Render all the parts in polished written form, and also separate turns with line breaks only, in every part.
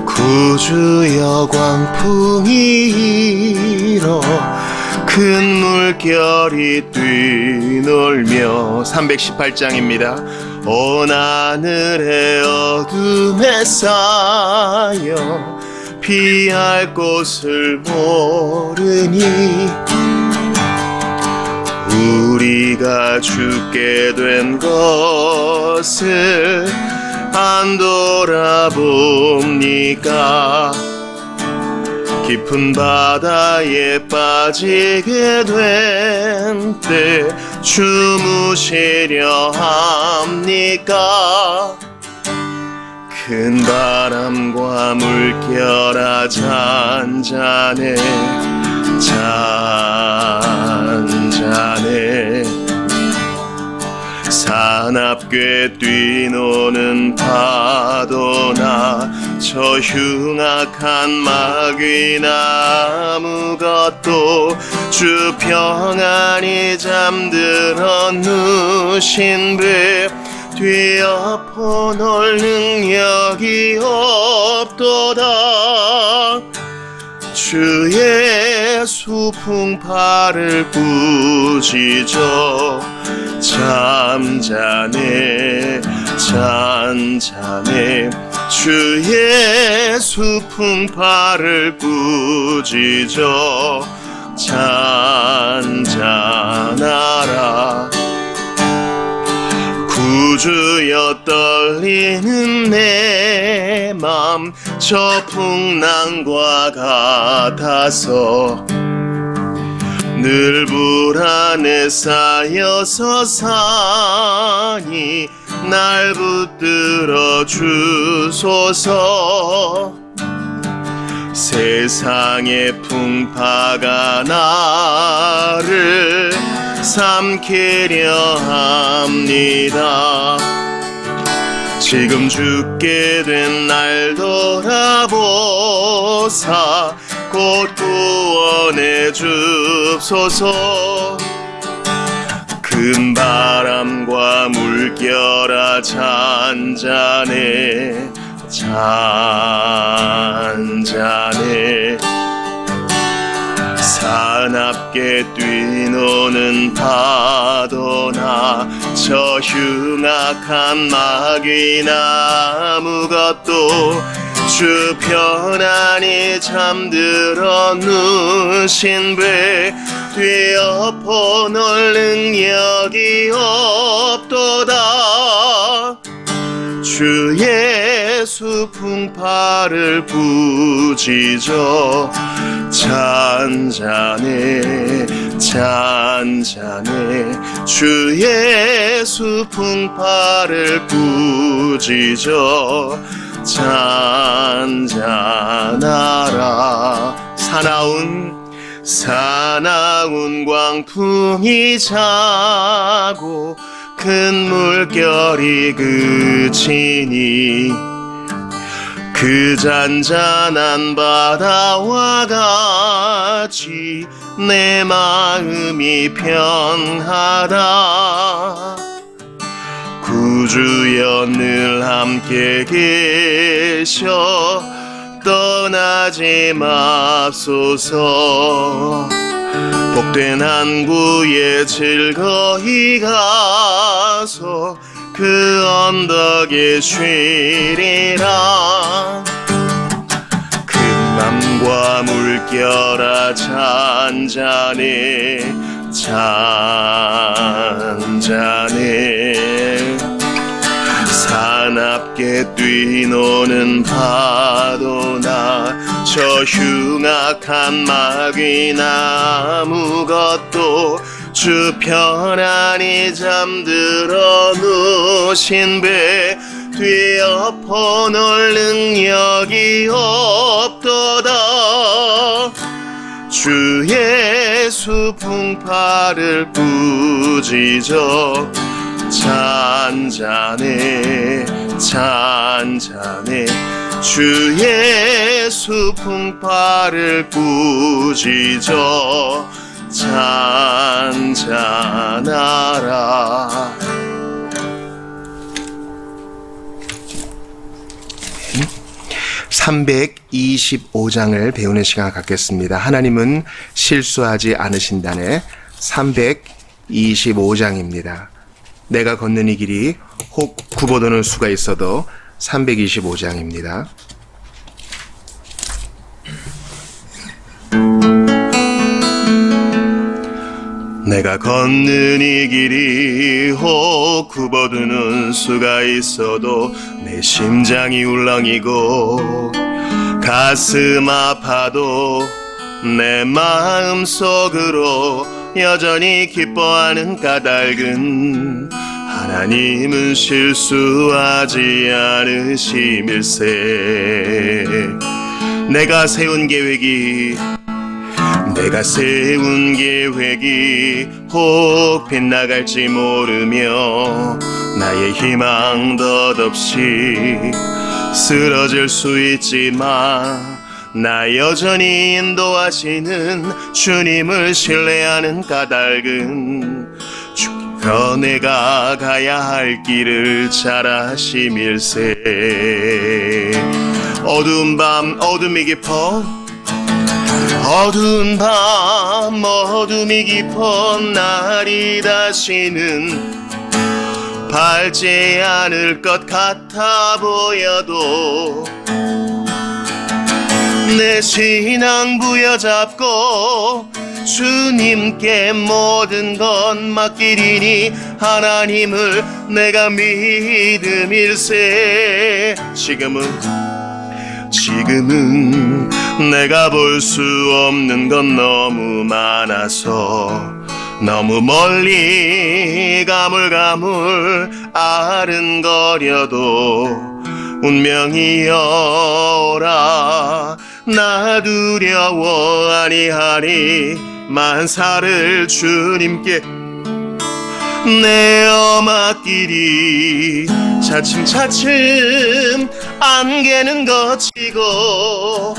구주여 광풍이 일어 큰 물결이 뛰놀며 318장입니다. 온 하늘의 어둠에 쌓여 피할 곳을 모르니 우리가 죽게 된 것을 안 돌아봅니까? 깊은 바다에 빠지게 된 때 주무시려 합니까? 큰 바람과 물결아 잔잔해 잔잔해 사납게 뛰노는 파도나 저 흉악한 마귀나 아무것도 주 평안히 잠들어 누신 배 뒤엎어 놓을 능력이 없도다. 주의 수풍파를 꾸짖어 잠잠해 잔잠해 주의 수풍파를 꾸짖어 잔잔하라. 구주여 떨리는 내 맘 저 풍랑과 같아서 늘 불안에 쌓여서 사니 날 붙들어 주소서. 세상의 풍파가 나를 삼키려 합니다. 지금 죽게 된 날 돌아보사 곧 구원해 줍소서. 큰 바람과 물결아 잔잔해 잔잔해 사납게 뛰노는 파도나 저 흉악한 마귀나 아무것도 주 편안히 잠들어 누신 배 뒤엎어 놓을 능력이 없도다. 주의 수풍파를 꾸짖어 잔잔해 잔잔해 주의 수풍파를 꾸짖어 잔잔하라. 사나운 광풍이 자고 큰 물결이 그치니 그 잔잔한 바다와 같이 내 마음이 평하다. 구주여 늘 함께 계셔 떠나지 맙소서. 복된 항구에 즐거이 가서 그 언덕에 쉬리라. 큰 맘과 물결아 잔잔해 잔잔해 사납게 뛰노는 파도나 저 흉악한 마귀나 아무것도 주 편안히 잠들어 누신 배 뒤엎어 놓을 능력이 없도다. 주의 수풍파를 꾸짖어 잔잔해 잔잔해 주의 수풍파를 꾸짖어 잔잔하라. 325장을 배우는 시간을 갖겠습니다. 하나님은 실수하지 않으신다네 325장입니다. 내가 걷는 이 길이 혹 굽어도는 수가 있어도 325장입니다. 내가 걷는 이 길이 혹 굽어드는 수가 있어도 내 심장이 울렁이고 가슴 아파도 내 마음속으로 여전히 기뻐하는 까닭은 하나님은 실수하지 않으심일세. 내가 세운 계획이 혹 빗나갈지 모르며 나의 희망 덧없이 쓰러질 수 있지만 나 여전히 인도하시는 주님을 신뢰하는 까닭은 주께서 내가 가야 할 길을 잘 아심일세. 어두운 밤 어둠이 깊어 날이 다시는 밝지 않을 것 같아 보여도 내 신앙 부여잡고 주님께 모든 건 맡기리니 하나님을 내가 믿음일세. 지금은 내가 볼 수 없는 건 너무 많아서 너무 멀리 가물가물 아른거려도 운명이여라 나 두려워 아니하리 만사를 주님께 내어 맡기리. 차츰차츰 안개는 걷히고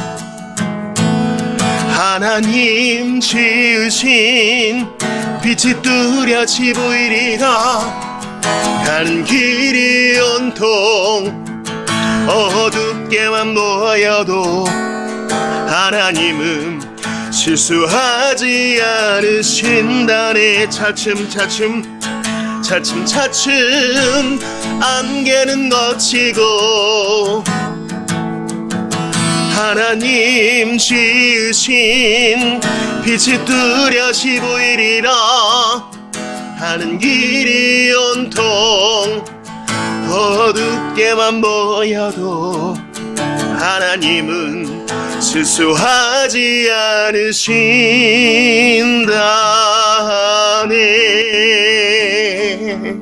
하나님 지으신 빛이 뚜렷이 보이리라. 가는 길이 온통 어둡게만 보여도 하나님은 실수하지 않으신다네. 차츰차츰 안개는 걷히고 하나님 지으신 빛이 뚜렷이 보이리라. 가는 길이 온통 어둡게만 보여도 하나님은 실수하지 않으신다네.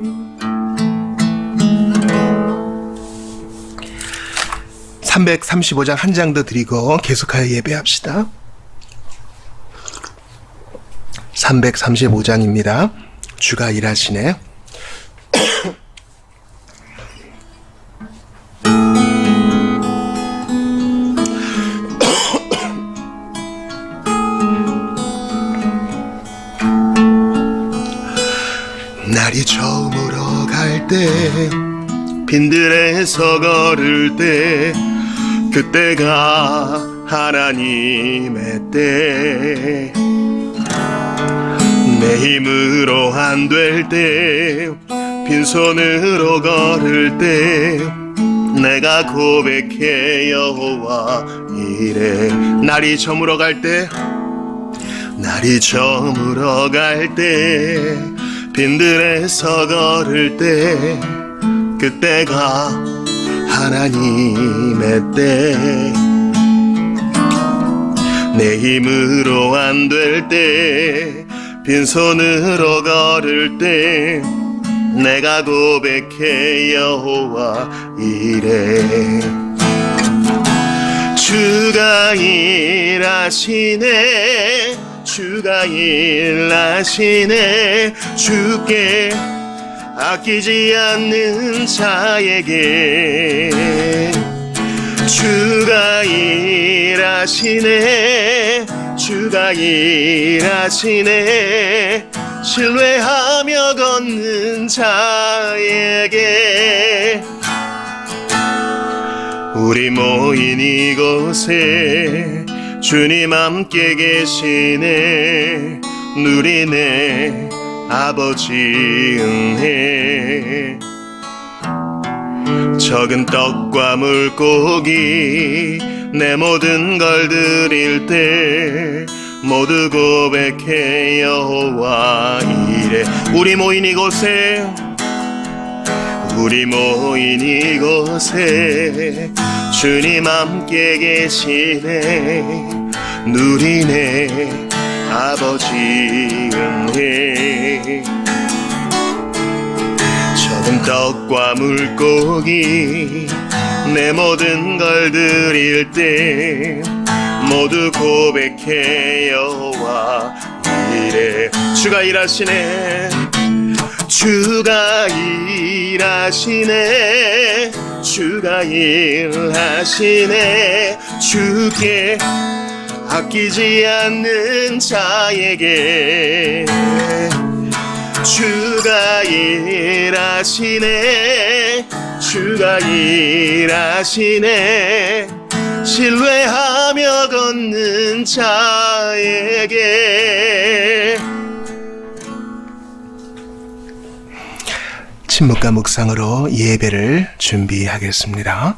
335장 한 장 더 드리고 계속하여 예배합시다. 335장입니다. 주가 일하시네. 날이 저물어 갈 때 빈들에서 걸을 때 그때가 하나님의 때. 내 힘으로 안 될 때 빈손으로 걸을 때 내가 고백해 여호와 이래. 날이 저물어 갈 때 빈들에서 걸을 때 그때가 하나님의 때. 내 힘으로 안 될 때 빈손으로 걸을 때 내가 고백해 여호와 이래. 주가 일하시네 주께 아끼지 않는 자에게 주가 일하시네 신뢰하며 걷는 자에게 우리 모인 이곳에 주님 함께 계시네. 누리네 아버지 은혜. 적은 떡과 물고기 내 모든 걸 드릴 때 모두 고백해 여호와 이래. 우리 모인 이곳에 주님 함께 계시네. 누리네 아버지 은혜. 적은 떡과 물고기 내 모든 걸 드릴 때 모두 고백해 여호와 이래. 주가 일하시네. 주가 일하시네. 주가 일하시네. 주께 아끼지 않는 자에게 주가 일하시네. 주가 일하시네. 신뢰하며 걷는 자에게. 침묵과 묵상으로 예배를 준비하겠습니다.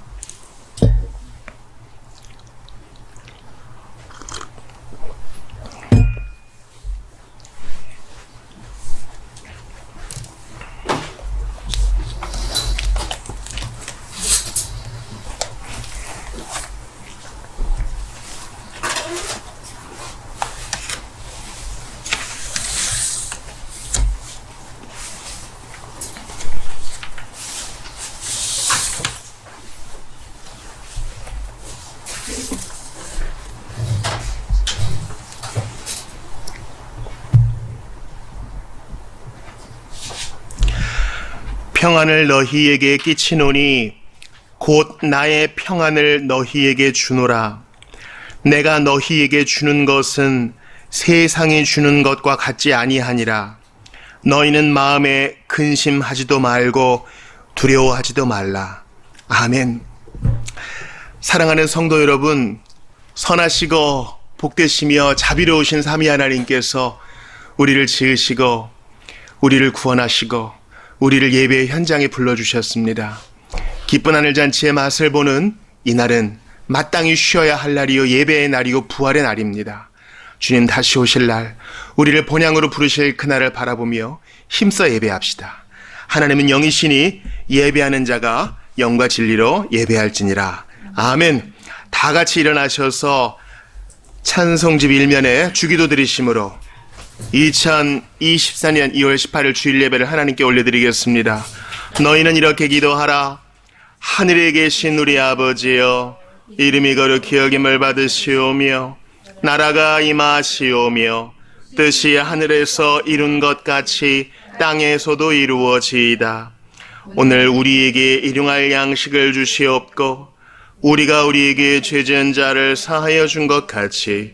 평안을 너희에게 끼치노니 곧 나의 평안을 너희에게 주노라. 내가 너희에게 주는 것은 세상이 주는 것과 같지 아니하니라. 너희는 마음에 근심하지도 말고 두려워하지도 말라. 아멘. 사랑하는 성도 여러분, 선하시고 복되시며 자비로우신 삼위 하나님께서 우리를 지으시고 우리를 구원하시고 우리를 예배의 현장에 불러주셨습니다. 기쁜 하늘잔치의 맛을 보는 이날은 마땅히 쉬어야 할 날이요 예배의 날이요 부활의 날입니다. 주님 다시 오실 날, 우리를 본향으로 부르실 그날을 바라보며 힘써 예배합시다. 하나님은 영이시니 예배하는 자가 영과 진리로 예배할지니라. 아멘. 다 같이 일어나셔서 찬송집 1면에 주기도 드리심으로 2024년 2월 18일 주일 예배를 하나님께 올려드리겠습니다. 너희는 이렇게 기도하라. 하늘에 계신 우리 아버지여, 이름이 거룩히 여김을 받으시오며 나라가 임하시오며 뜻이 하늘에서 이룬 것 같이 땅에서도 이루어지이다. 오늘 우리에게 일용할 양식을 주시옵고 우리가 우리에게 죄 지은 자를 사하여 준 것 같이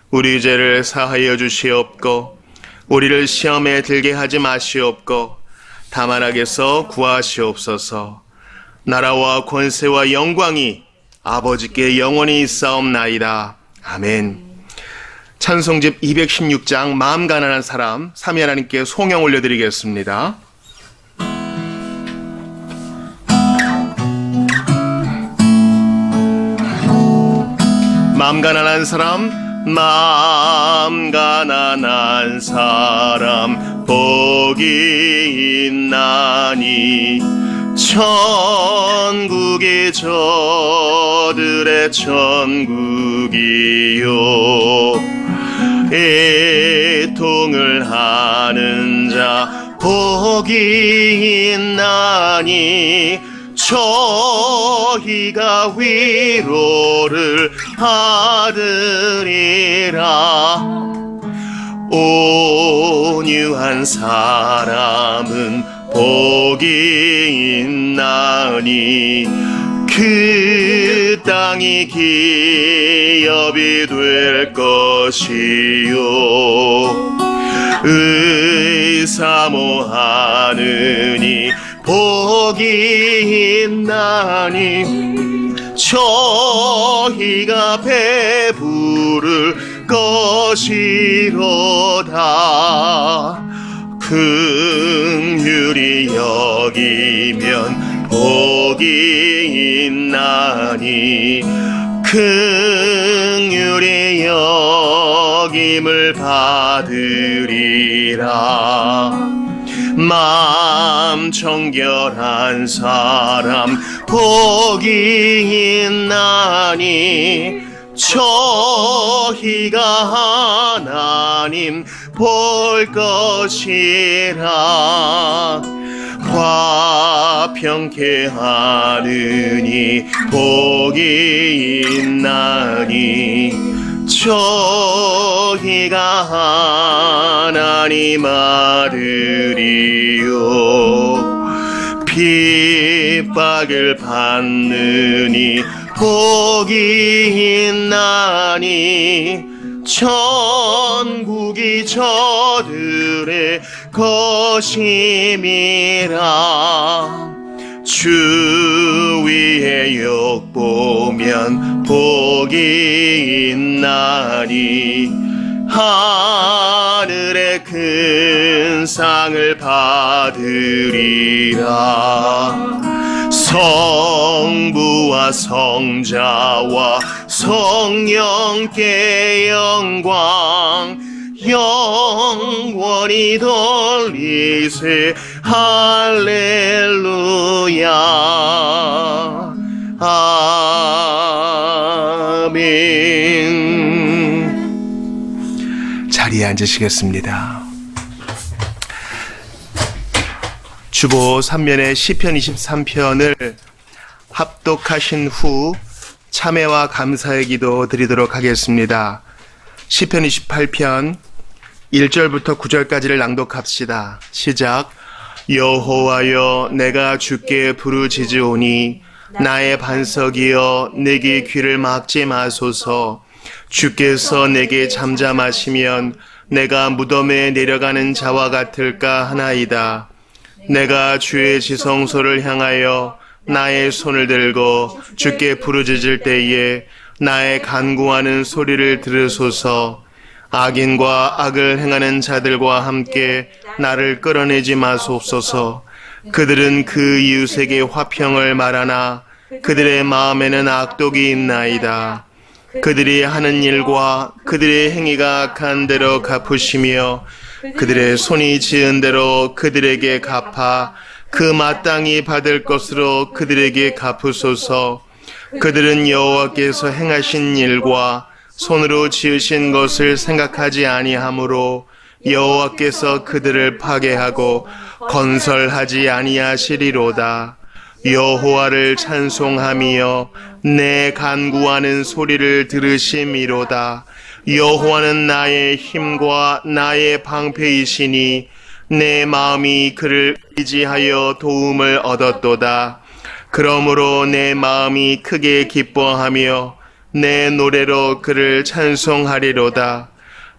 우리 죄를 사하여 주시옵고 우리를 시험에 들게 하지 마시옵고 다만 악에서 구하시옵소서. 나라와 권세와 영광이 아버지께 영원히 있사옵나이다. 아멘. 찬송집 216장 마음 가난한 사람, 삼위 하나님께 송영 올려드리겠습니다. 마음 가난한 사람, 마음 가난한 사람 복이 있나니 천국이 저들의 천국이요 애통을 하는 자 복이 있나니 저희가 위로를 받으리라. 온유한 사람은 복이 있나니 그 땅이 기업이 될 것이요 의사모하느니 복이 있나니 저희가 배부를 것이로다. 긍휼히 여기면 복이 있나니 긍휼히 여김을 받으리라. 마음 정결한 사람 복이 있나니 저희가 하나님 볼 것이라. 화평케 하느니 복이 있나니 저희가 하나님 아들이요. 핍박을 받느니 복이 있나니 천국이 저들의 것임이라. 주 위에 욕보면 복이 있나니 하늘의 큰 상을 받으리라. 성부와 성자와 성령께 영광 영원히 돌리세. 할렐루야. 아멘. 자리에 앉으시겠습니다. 주보 3면의 시편 23편을 합독하신 후 참회와 감사의 기도 드리도록 하겠습니다. 시편 28편 1절부터 9절까지를 낭독합시다. 시작. 여호와여, 내가 주께 부르짖으오니 나의 반석이여, 내게 귀를 막지 마소서. 주께서 내게 잠잠하시면 내가 무덤에 내려가는 자와 같을까 하나이다. 내가 주의 지성소를 향하여 나의 손을 들고 주께 부르짖을 때에 나의 간구하는 소리를 들으소서. 악인과 악을 행하는 자들과 함께 나를 끌어내지 마소서. 그들은 그 이웃에게 화평을 말하나 그들의 마음에는 악독이 있나이다. 그들이 하는 일과 그들의 행위가 악한 대로 갚으시며 그들의 손이 지은 대로 그들에게 갚아 그 마땅히 받을 것으로 그들에게 갚으소서. 그들은 여호와께서 행하신 일과 손으로 지으신 것을 생각하지 아니하므로 여호와께서 그들을 파괴하고 건설하지 아니하시리로다. 여호와를 찬송하며 내 간구하는 소리를 들으심이로다. 여호와는 나의 힘과 나의 방패이시니 내 마음이 그를 의지하여 도움을 얻었도다. 그러므로 내 마음이 크게 기뻐하며 내 노래로 그를 찬송하리로다.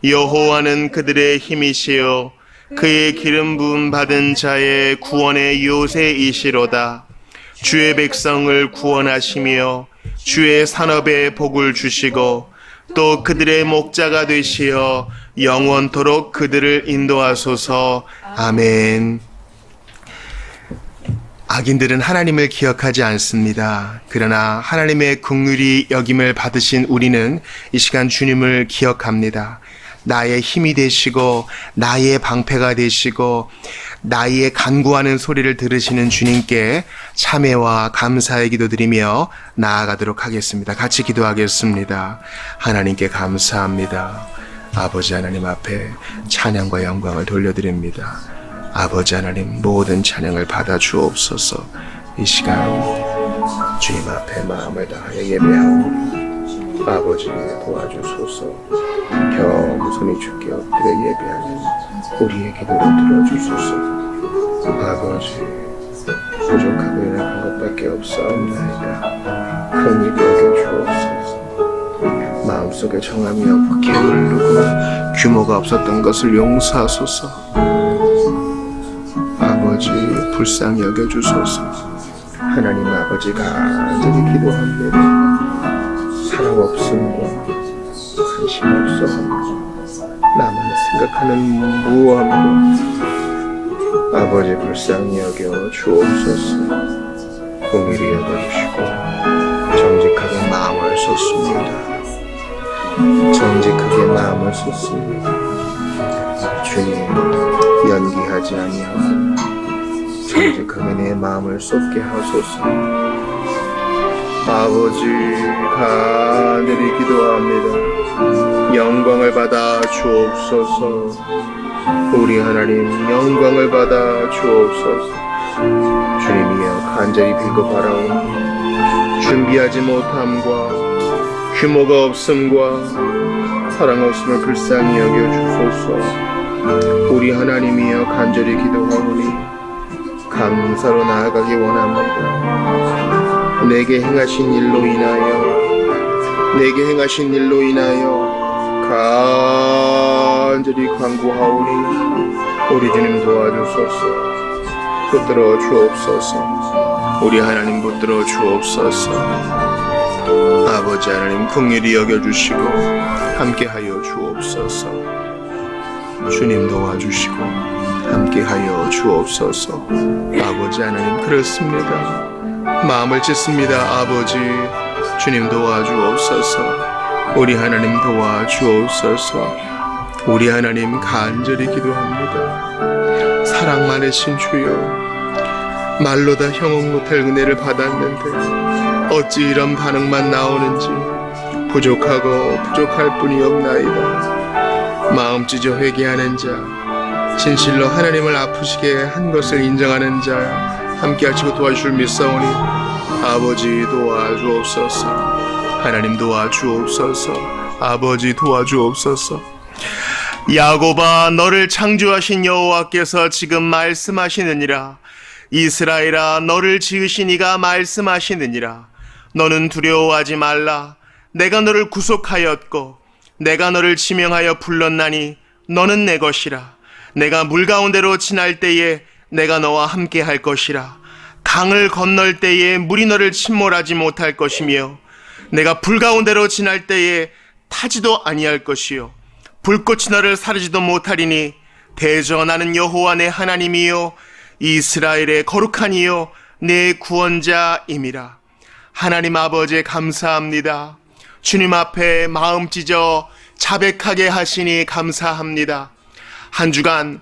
여호와는 그들의 힘이시요 그의 기름 부음 받은 자의 구원의 요새이시로다. 주의 백성을 구원하시며 주의 산업에 복을 주시고 또 그들의 목자가 되시어 영원토록 그들을 인도하소서. 아멘. 악인들은 하나님을 기억하지 않습니다. 그러나 하나님의 긍휼히 여김을 받으신 우리는 이 시간 주님을 기억합니다. 나의 힘이 되시고 나의 방패가 되시고 나의 간구하는 소리를 들으시는 주님께 참회와 감사의 기도드리며 나아가도록 하겠습니다. 같이 기도하겠습니다. 하나님께 감사합니다. 아버지 하나님 앞에 찬양과 영광을 돌려드립니다. 아버지 하나님, 모든 찬양을 받아 주옵소서. 이 시간 주님 앞에 마음을 다하여 예배하오니 아버지 도와주소서. 겸손히 주께 엎드려 예배하는 우리의 기도를 들어주소서. 아버지, 부족하고 연약한 것밖에 없사옵나이다. 그러니 여겨주옵소서. 마음속에 정함이 없고 게을르고 규모가 없었던 것을 용서하소서. 아버지, 불쌍히 여겨주소서. 하나님 아버지, 간절히 기도합니다. 사랑 없음과 관심 없어함과 나만 생각하는 무함과 아버지 불쌍히 여겨 주옵소서. 공일히 여겨주시고 정직하게 마음을 쏟습니다. 정직하게 마음을 쏟습니다. 주님, 연기하지 아니하고 정직하게 내 마음을 쏟게 하소서. 아버지, 간절히 기도합니다. 영광을 받아 주옵소서. 우리 하나님, 영광을 받아 주옵소서. 주님이여, 간절히 빌고 바라오니 준비하지 못함과 규모가 없음과 사랑 없음을 불쌍히 여겨주소서. 우리 하나님이여, 간절히 기도하오니 감사로 나아가기 원합니다. 내게 행하신 일로 인하여 간절히 간구하오니 우리 주님 도와주소서. 붙들어 주옵소서. 우리 하나님 붙들어 주옵소서. 아버지 하나님 긍휼히 여겨주시고 함께하여 주옵소서. 주님 도와주시고 함께하여 주옵소서. 아버지 하나님, 그렇습니다. 마음을 찢습니다. 아버지, 주님 도와주옵소서. 우리 하나님 도와주옵소서. 우리 하나님 간절히 기도합니다. 사랑 많으신 주여, 말로 다 형언 못할 은혜를 받았는데 어찌 이런 반응만 나오는지 부족할 뿐이 없나이다. 마음 찢어 회개하는 자, 진실로 하나님을 아프시게 한 것을 인정하는 자 함께 하시고 도와주실 믿사오니 아버지 도와주옵소서. 하나님 도와주옵소서. 아버지 도와주옵소서. 야곱아, 너를 창조하신 여호와께서 지금 말씀하시느니라. 이스라엘아, 너를 지으신 이가 말씀하시느니라. 너는 두려워하지 말라. 내가 너를 구속하였고 내가 너를 지명하여 불렀나니 너는 내 것이라. 내가 물 가운데로 지날 때에 내가 너와 함께 할 것이라. 강을 건널 때에 물이 너를 침몰하지 못할 것이며 내가 불 가운데로 지날 때에 타지도 아니할 것이요 불꽃이 너를 사르지도 못하리니 대저 나는 여호와 내 하나님이요 이스라엘의 거룩한 이요 내 구원자임이라. 하나님 아버지, 감사합니다. 주님 앞에 마음 찢어 자백하게 하시니 감사합니다. 한 주간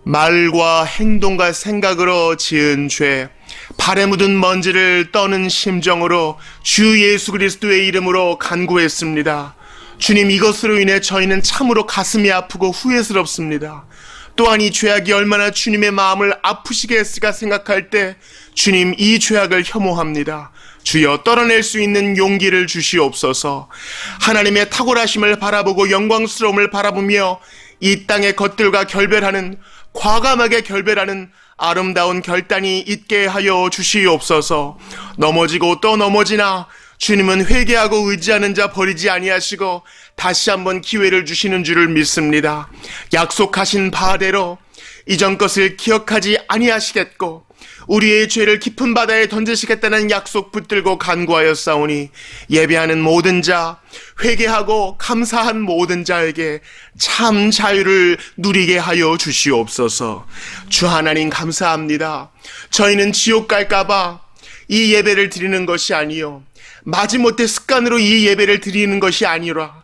말과 행동과 생각으로 지은 죄, 발에 묻은 먼지를 떠는 심정으로 주 예수 그리스도의 이름으로 간구했습니다. 주님, 이것으로 인해 저희는 참으로 가슴이 아프고 후회스럽습니다. 또한 이 죄악이 얼마나 주님의 마음을 아프시게 했을까 생각할 때 주님, 이 죄악을 혐오합니다. 주여, 떨어낼 수 있는 용기를 주시옵소서. 하나님의 탁월하심을 바라보고 영광스러움을 바라보며 이 땅의 것들과 결별하는, 과감하게 결별하는 아름다운 결단이 있게 하여 주시옵소서. 넘어지고 또 넘어지나 주님은 회개하고 의지하는 자 버리지 아니하시고 다시 한번 기회를 주시는 줄을 믿습니다. 약속하신 바대로 이전 것을 기억하지 아니하시겠고 우리의 죄를 깊은 바다에 던지시겠다는 약속 붙들고 간구하였사오니 예배하는 모든 자, 회개하고 감사한 모든 자에게 참 자유를 누리게 하여 주시옵소서. 주 하나님, 감사합니다. 저희는 지옥 갈까봐 이 예배를 드리는 것이 아니요 마지못해 습관으로 이 예배를 드리는 것이 아니라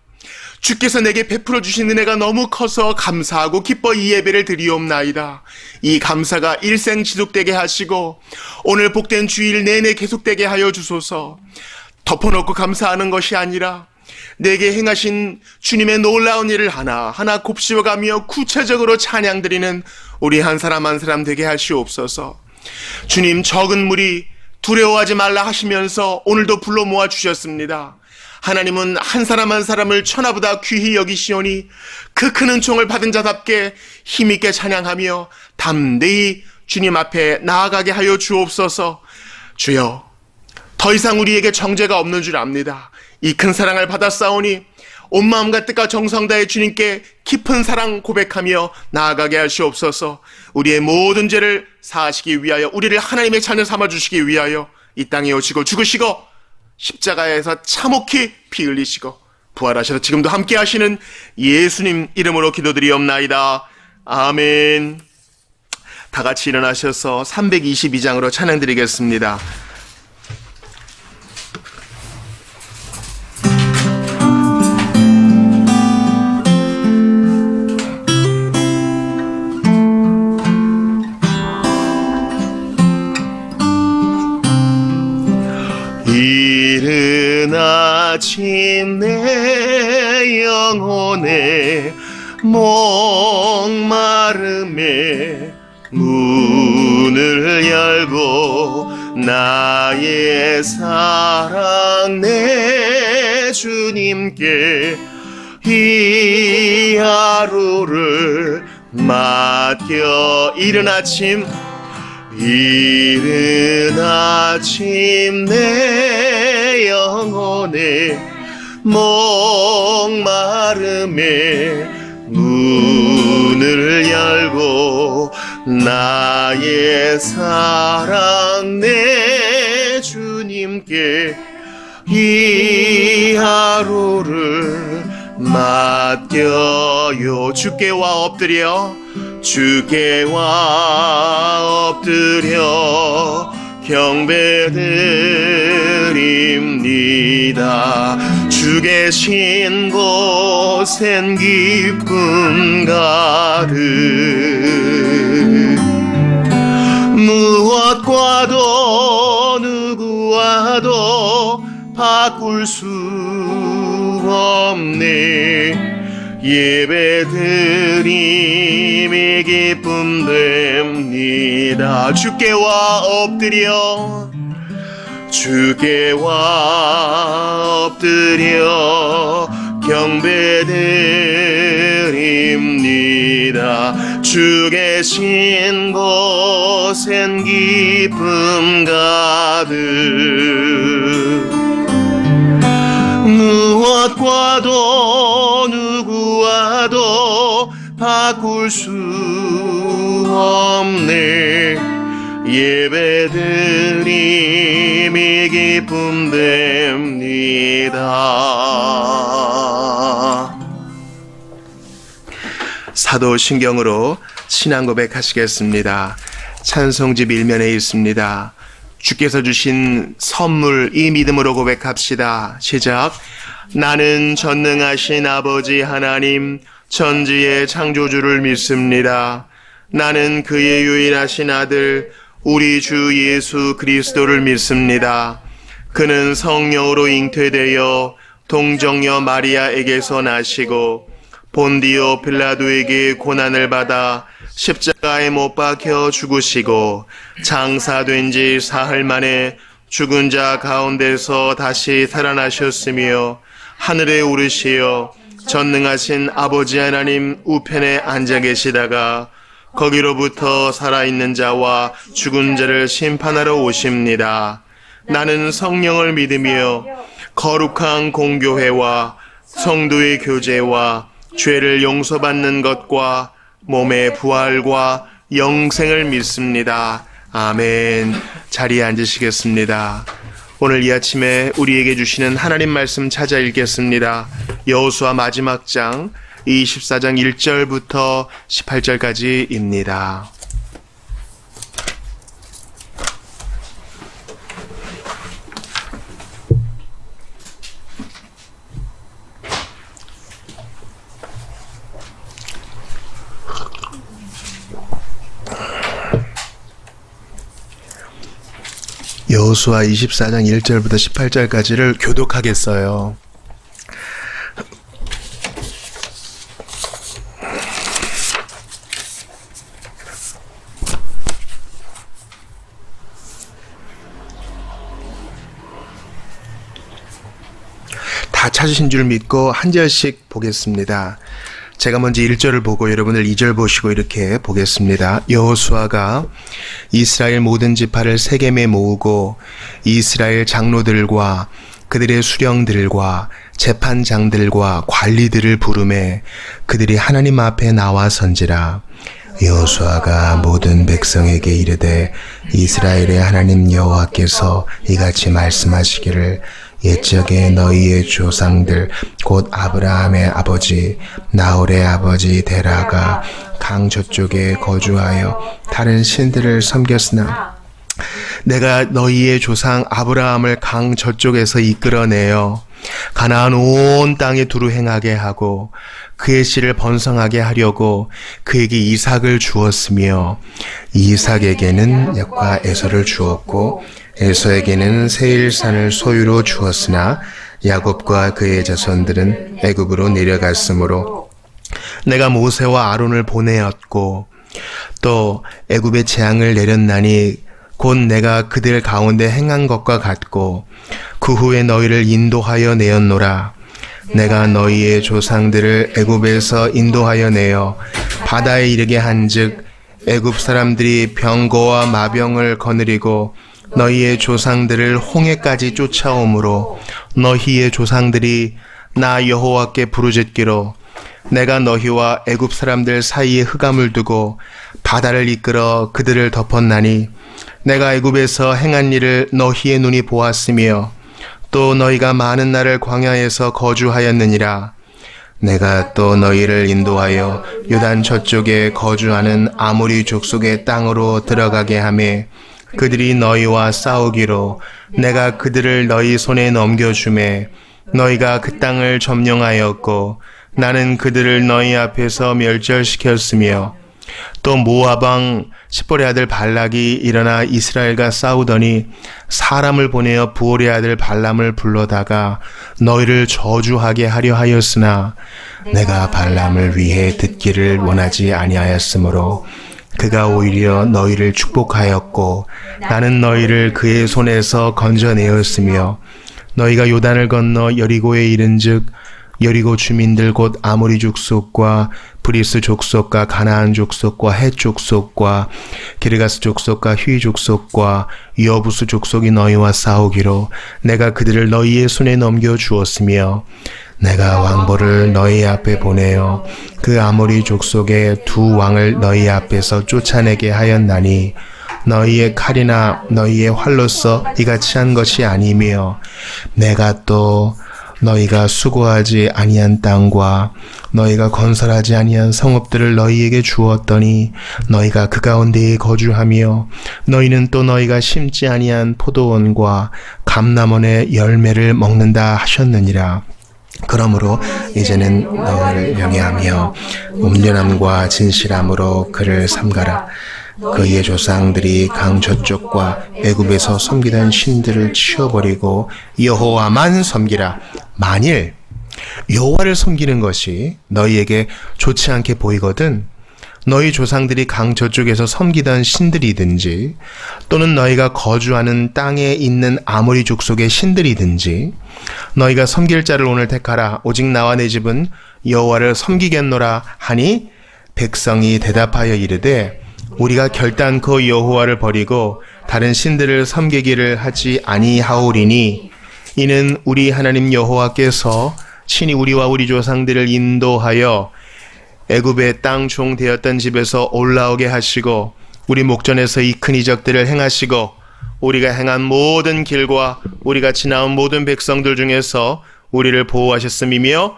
주께서 내게 베풀어 주신 은혜가 너무 커서 감사하고 기뻐 이 예배를 드리옵나이다. 이 감사가 일생 지속되게 하시고 오늘 복된 주일 내내 계속되게 하여 주소서. 덮어놓고 감사하는 것이 아니라 내게 행하신 주님의 놀라운 일을 하나하나 곱씹어가며 구체적으로 찬양드리는 우리 한 사람 한 사람 되게 하시옵소서. 주님, 적은 무리 두려워하지 말라 하시면서 오늘도 불러 모아 주셨습니다. 하나님은 한 사람 한 사람을 천하보다 귀히 여기시오니 그 큰 은총을 받은 자답게 힘있게 찬양하며 담대히 주님 앞에 나아가게 하여 주옵소서. 주여, 더 이상 우리에게 정죄가 없는 줄 압니다. 이 큰 사랑을 받았사오니 온 마음과 뜻과 정성 다해 주님께 깊은 사랑 고백하며 나아가게 하시옵소서. 우리의 모든 죄를 사하시기 위하여, 우리를 하나님의 자녀 삼아주시기 위하여 이 땅에 오시고 죽으시고 십자가에서 참혹히 피 흘리시고 부활하셔서 지금도 함께 하시는 예수님 이름으로 기도드리옵나이다. 아멘. 다 같이 일어나셔서 322장으로 찬양드리겠습니다. 이른 아침 내 영혼의 목마름에 문을 열고 나의 사랑 내 주님께 이 하루를 맡겨 이른 아침 내 영혼의 목마름에 문을 열고 나의 사랑 내 주님께 이 하루를 맡겨요. 주께 와 엎드려 경배드립니다. 주 계신 곳엔 기쁨 가득 무엇과도 누구와도 바꿀 수 없네. 예배드림이 기쁨 됩니다. 주께 와 엎드려 경배드립니다. 주 계신 곳엔 기쁨 가득 무엇과도 누구와도 바꿀 수 없네. 예배드림이 기쁨 됩니다. 사도신경으로 신앙 고백하시겠습니다. 찬송집 1면에 있습니다. 주께서 주신 선물 이 믿음으로 고백합시다. 시작. 나는 전능하신 아버지 하나님 천지의 창조주를 믿습니다. 나는 그의 유일하신 아들 우리 주 예수 그리스도를 믿습니다. 그는 성령으로 잉태되어 동정녀 마리아에게서 나시고 본디오 빌라도에게 고난을 받아 십자가에 못 박혀 죽으시고 장사된 지 사흘 만에 죽은 자 가운데서 다시 살아나셨으며 하늘에 오르시어 전능하신 아버지 하나님 우편에 앉아 계시다가 거기로부터 살아있는 자와 죽은 자를 심판하러 오십니다. 나는 성령을 믿으며 거룩한 공교회와 성도의 교제와 죄를 용서받는 것과 몸의 부활과 영생을 믿습니다. 아멘. 자리에 앉으시겠습니다. 오늘 이 아침에 우리에게 주시는 하나님 말씀 찾아 읽겠습니다. 여호수아 마지막 장 24장 1절부터 18절까지입니다. 여호수아 24장 1절부터 18절까지를 교독하겠어요. 다 찾으신 줄 믿고 한 절씩 보겠습니다. 제가 먼저 1절을 보고 여러분들 2절 보시고 이렇게 보겠습니다. 여호수아가 이스라엘 모든 지파를 세겜에 모으고 이스라엘 장로들과 그들의 수령들과 재판장들과 관리들을 부르매 그들이 하나님 앞에 나와 선지라. 여호수아가 모든 백성에게 이르되 이스라엘의 하나님 여호와께서 이같이 말씀하시기를 옛적에 너희의 조상들 곧 아브라함의 아버지 나홀의 아버지 데라가 강 저쪽에 거주하여 다른 신들을 섬겼으나 내가 너희의 조상 아브라함을 강 저쪽에서 이끌어내어 가나안 온 땅에 두루 행하게 하고 그의 씨를 번성하게 하려고 그에게 이삭을 주었으며 이삭에게는 약과 에서를 주었고 에서에게는 세일산을 소유로 주었으나 야곱과 그의 자손들은 애굽으로 내려갔으므로 내가 모세와 아론을 보내었고 또 애굽의 재앙을 내렸나니 곧 내가 그들 가운데 행한 것과 같고 그 후에 너희를 인도하여 내었노라. 내가 너희의 조상들을 애굽에서 인도하여 내어 바다에 이르게 한즉 애굽 사람들이 병거와 마병을 거느리고 너희의 조상들을 홍해까지 쫓아오므로 너희의 조상들이 나 여호와께 부르짖기로 내가 너희와 애굽 사람들 사이에 흑암을 두고 바다를 이끌어 그들을 덮었나니 내가 애굽에서 행한 일을 너희의 눈이 보았으며 또 너희가 많은 날을 광야에서 거주하였느니라. 내가 또 너희를 인도하여 요단 저쪽에 거주하는 아모리 족속의 땅으로 들어가게 하매 그들이 너희와 싸우기로 내가 그들을 너희 손에 넘겨주매 너희가 그 땅을 점령하였고 나는 그들을 너희 앞에서 멸절시켰으며 또 모압 왕 십볼의 아들 발락이 일어나 이스라엘과 싸우더니 사람을 보내어 부올의 아들 발람을 불러다가 너희를 저주하게 하려 하였으나 내가 발람을 위해 듣기를 원하지 아니하였으므로 그가 오히려 너희를 축복하였고 나는 너희를 그의 손에서 건져내었으며 너희가 요단을 건너 여리고에 이른즉 여리고 주민들 곧 아모리 족속과 브리스 족속과 가나안 족속과 헷 족속과 기르가스 족속과 휘 족속과 여부스 족속이 너희와 싸우기로 내가 그들을 너희의 손에 넘겨 주었으며 내가 왕보를 너희 앞에 보내어 그 아모리 족속의 두 왕을 너희 앞에서 쫓아내게 하였나니 너희의 칼이나 너희의 활로서 이같이 한 것이 아니며 내가 또 너희가 수고하지 아니한 땅과 너희가 건설하지 아니한 성읍들을 너희에게 주었더니 너희가 그 가운데에 거주하며 너희는 또 너희가 심지 아니한 포도원과 감람원의 열매를 먹는다 하셨느니라. 그러므로 이제는 너를 명예하며 온전함과 진실함으로 그를 삼가라. 그의 조상들이 강 저쪽과 애굽에서 섬기던 신들을 치워버리고 여호와만 섬기라. 만일 여호와를 섬기는 것이 너희에게 좋지 않게 보이거든 너희 조상들이 강 저쪽에서 섬기던 신들이든지 또는 너희가 거주하는 땅에 있는 아모리 족속의 신들이든지 너희가 섬길 자를 오늘 택하라. 오직 나와 내 집은 여호와를 섬기겠노라 하니 백성이 대답하여 이르되 우리가 결단코 여호와를 버리고 다른 신들을 섬기기를 하지 아니하오리니 이는 우리 하나님 여호와께서 친히 우리와 우리 조상들을 인도하여 애굽의 땅 종 되었던 집에서 올라오게 하시고 우리 목전에서 이 큰 이적들을 행하시고 우리가 행한 모든 길과 우리가 지나온 모든 백성들 중에서 우리를 보호하셨음이며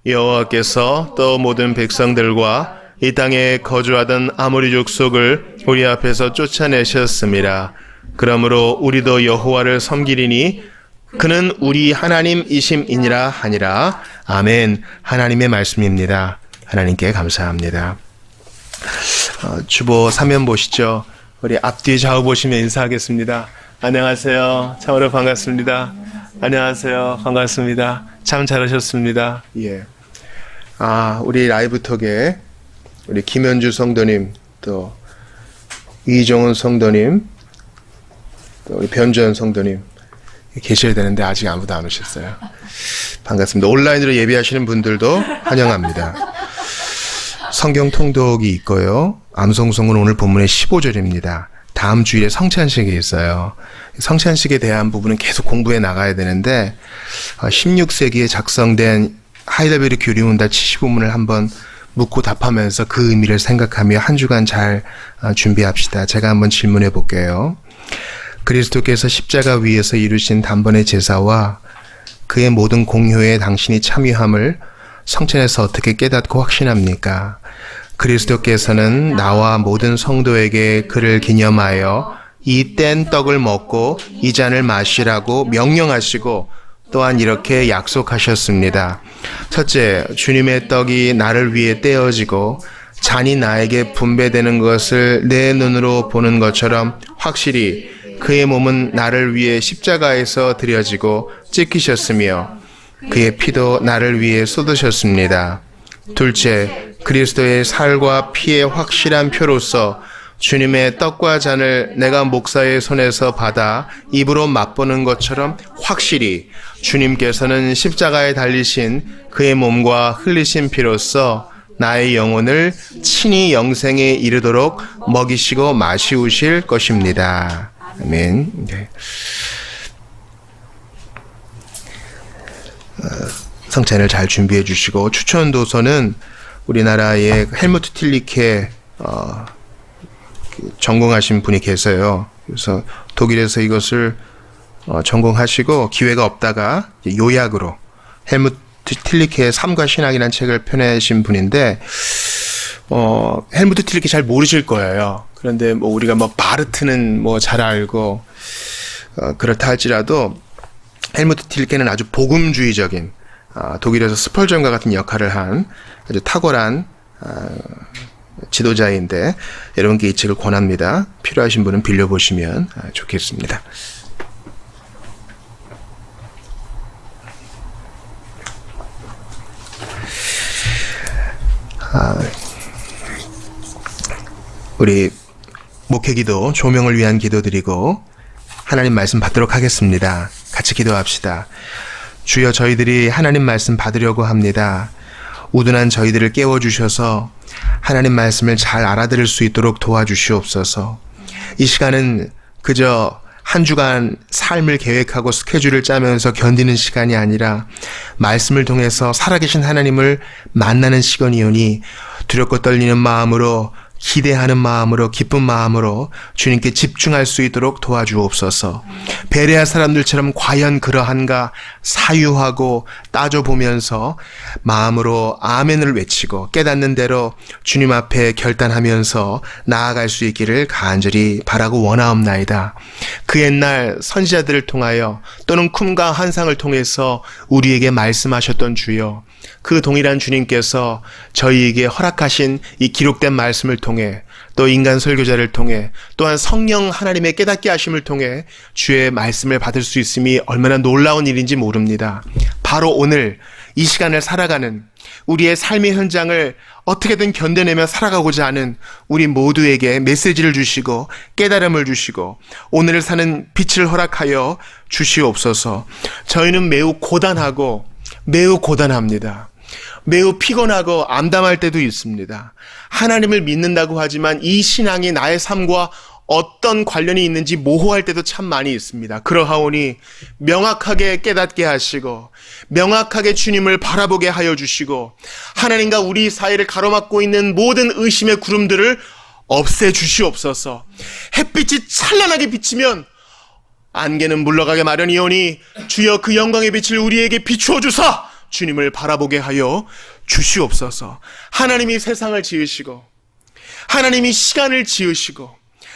여호와께서 또 모든 백성들과 이 땅에 거주하던 아모리 족속을 우리 앞에서 쫓아내셨습니다. 그러므로 우리도 여호와를 섬기리니 그는 우리 하나님이심이니라 하니라. 아멘. 하나님의 말씀입니다. 하나님께 감사합니다. 주보 사면 보시죠. 우리 앞뒤 좌우 보시면 인사하겠습니다. 안녕하세요. 참으로 반갑습니다. 안녕하세요. 반갑습니다. 참 잘하셨습니다. 예. 우리 라이브톡에 우리 김현주 성도님, 또 이정은 성도님, 또 우리 변주현 성도님 계셔야 되는데 아직 아무도 안 오셨어요. 반갑습니다. 온라인으로 예배하시는 분들도 환영합니다. 성경 통독이 있고요. 암송송은 오늘 본문의 15절입니다. 다음 주일에 성찬식이 있어요. 성찬식에 대한 부분은 계속 공부해 나가야 되는데 16세기에 작성된 하이델베르 교리문답 75문을 한번 묻고 답하면서 그 의미를 생각하며 한 주간 잘 준비합시다. 제가 한번 질문해 볼게요. 그리스도께서 십자가 위에서 이루신 단번의 제사와 그의 모든 공효에 당신이 참여함을 성찬에서 어떻게 깨닫고 확신합니까? 그리스도께서는 나와 모든 성도에게 그를 기념하여 이 뗀 떡을 먹고 이 잔을 마시라고 명령하시고 또한 이렇게 약속하셨습니다. 첫째, 주님의 떡이 나를 위해 떼어지고 잔이 나에게 분배되는 것을 내 눈으로 보는 것처럼 확실히 그의 몸은 나를 위해 십자가에서 드려지고 찢기셨으며 그의 피도 나를 위해 쏟으셨습니다. 둘째, 그리스도의 살과 피의 확실한 표로서 주님의 떡과 잔을 내가 목사의 손에서 받아 입으로 맛보는 것처럼 확실히 주님께서는 십자가에 달리신 그의 몸과 흘리신 피로써 나의 영혼을 친히 영생에 이르도록 먹이시고 마시우실 것입니다. 아멘. 네. 성찬을 잘 준비해 주시고, 추천 도서는 우리나라의 헬무트 틸리케 전공하신 분이 계세요. 그래서 독일에서 이것을 전공하시고 기회가 없다가 요약으로 헬무트 틸리케의 삶과 신학이라는 책을 펴내신 분인데, 헬무트 틸리케 잘 모르실 거예요. 그런데 뭐 우리가 뭐 바르트는 뭐 잘 알고 그렇다 할지라도 헬무트 틸리케는 아주 복음주의적인 독일에서 스펄전과 같은 역할을 한 아주 탁월한 지도자인데, 여러분께 이 책을 권합니다. 필요하신 분은 빌려보시면 좋겠습니다. 우리 목회기도 조명을 위한 기도드리고 하나님 말씀 받도록 하겠습니다. 같이 기도합시다. 주여, 저희들이 하나님 말씀 받으려고 합니다. 우둔한 저희들을 깨워주셔서 하나님 말씀을 잘 알아들을 수 있도록 도와주시옵소서. 이 시간은 그저 한 주간 삶을 계획하고 스케줄을 짜면서 견디는 시간이 아니라 말씀을 통해서 살아계신 하나님을 만나는 시간이오니 두렵고 떨리는 마음으로, 기대하는 마음으로, 기쁜 마음으로 주님께 집중할 수 있도록 도와주옵소서. 베레아 사람들처럼 과연 그러한가 사유하고 따져보면서 마음으로 아멘을 외치고 깨닫는 대로 주님 앞에 결단하면서 나아갈 수 있기를 간절히 바라고 원하옵나이다. 그 옛날 선지자들을 통하여 또는 쿰과 한상을 통해서 우리에게 말씀하셨던 주여, 그 동일한 주님께서 저희에게 허락하신 이 기록된 말씀을 통해, 또 인간 설교자를 통해, 또한 성령 하나님의 깨닫게 하심을 통해 주의 말씀을 받을 수 있음이 얼마나 놀라운 일인지 모릅니다. 바로 오늘 이 시간을 살아가는, 우리의 삶의 현장을 어떻게든 견뎌내며 살아가고자 하는 우리 모두에게 메시지를 주시고 깨달음을 주시고 오늘을 사는 빛을 허락하여 주시옵소서. 저희는 매우 고단합니다. 매우 피곤하고 암담할 때도 있습니다. 하나님을 믿는다고 하지만 이 신앙이 나의 삶과 어떤 관련이 있는지 모호할 때도 참 많이 있습니다. 그러하오니 명확하게 깨닫게 하시고 명확하게 주님을 바라보게 하여 주시고 하나님과 우리 사이를 가로막고 있는 모든 의심의 구름들을 없애주시옵소서. 햇빛이 찬란하게 비치면 안개는 물러가게 마련이오니 주여, 그 영광의 빛을 우리에게 비추어 주사 주님을 바라보게 하여 주시옵소서. 하나님이 세상을 지으시고 하나님이 시간을 지으시고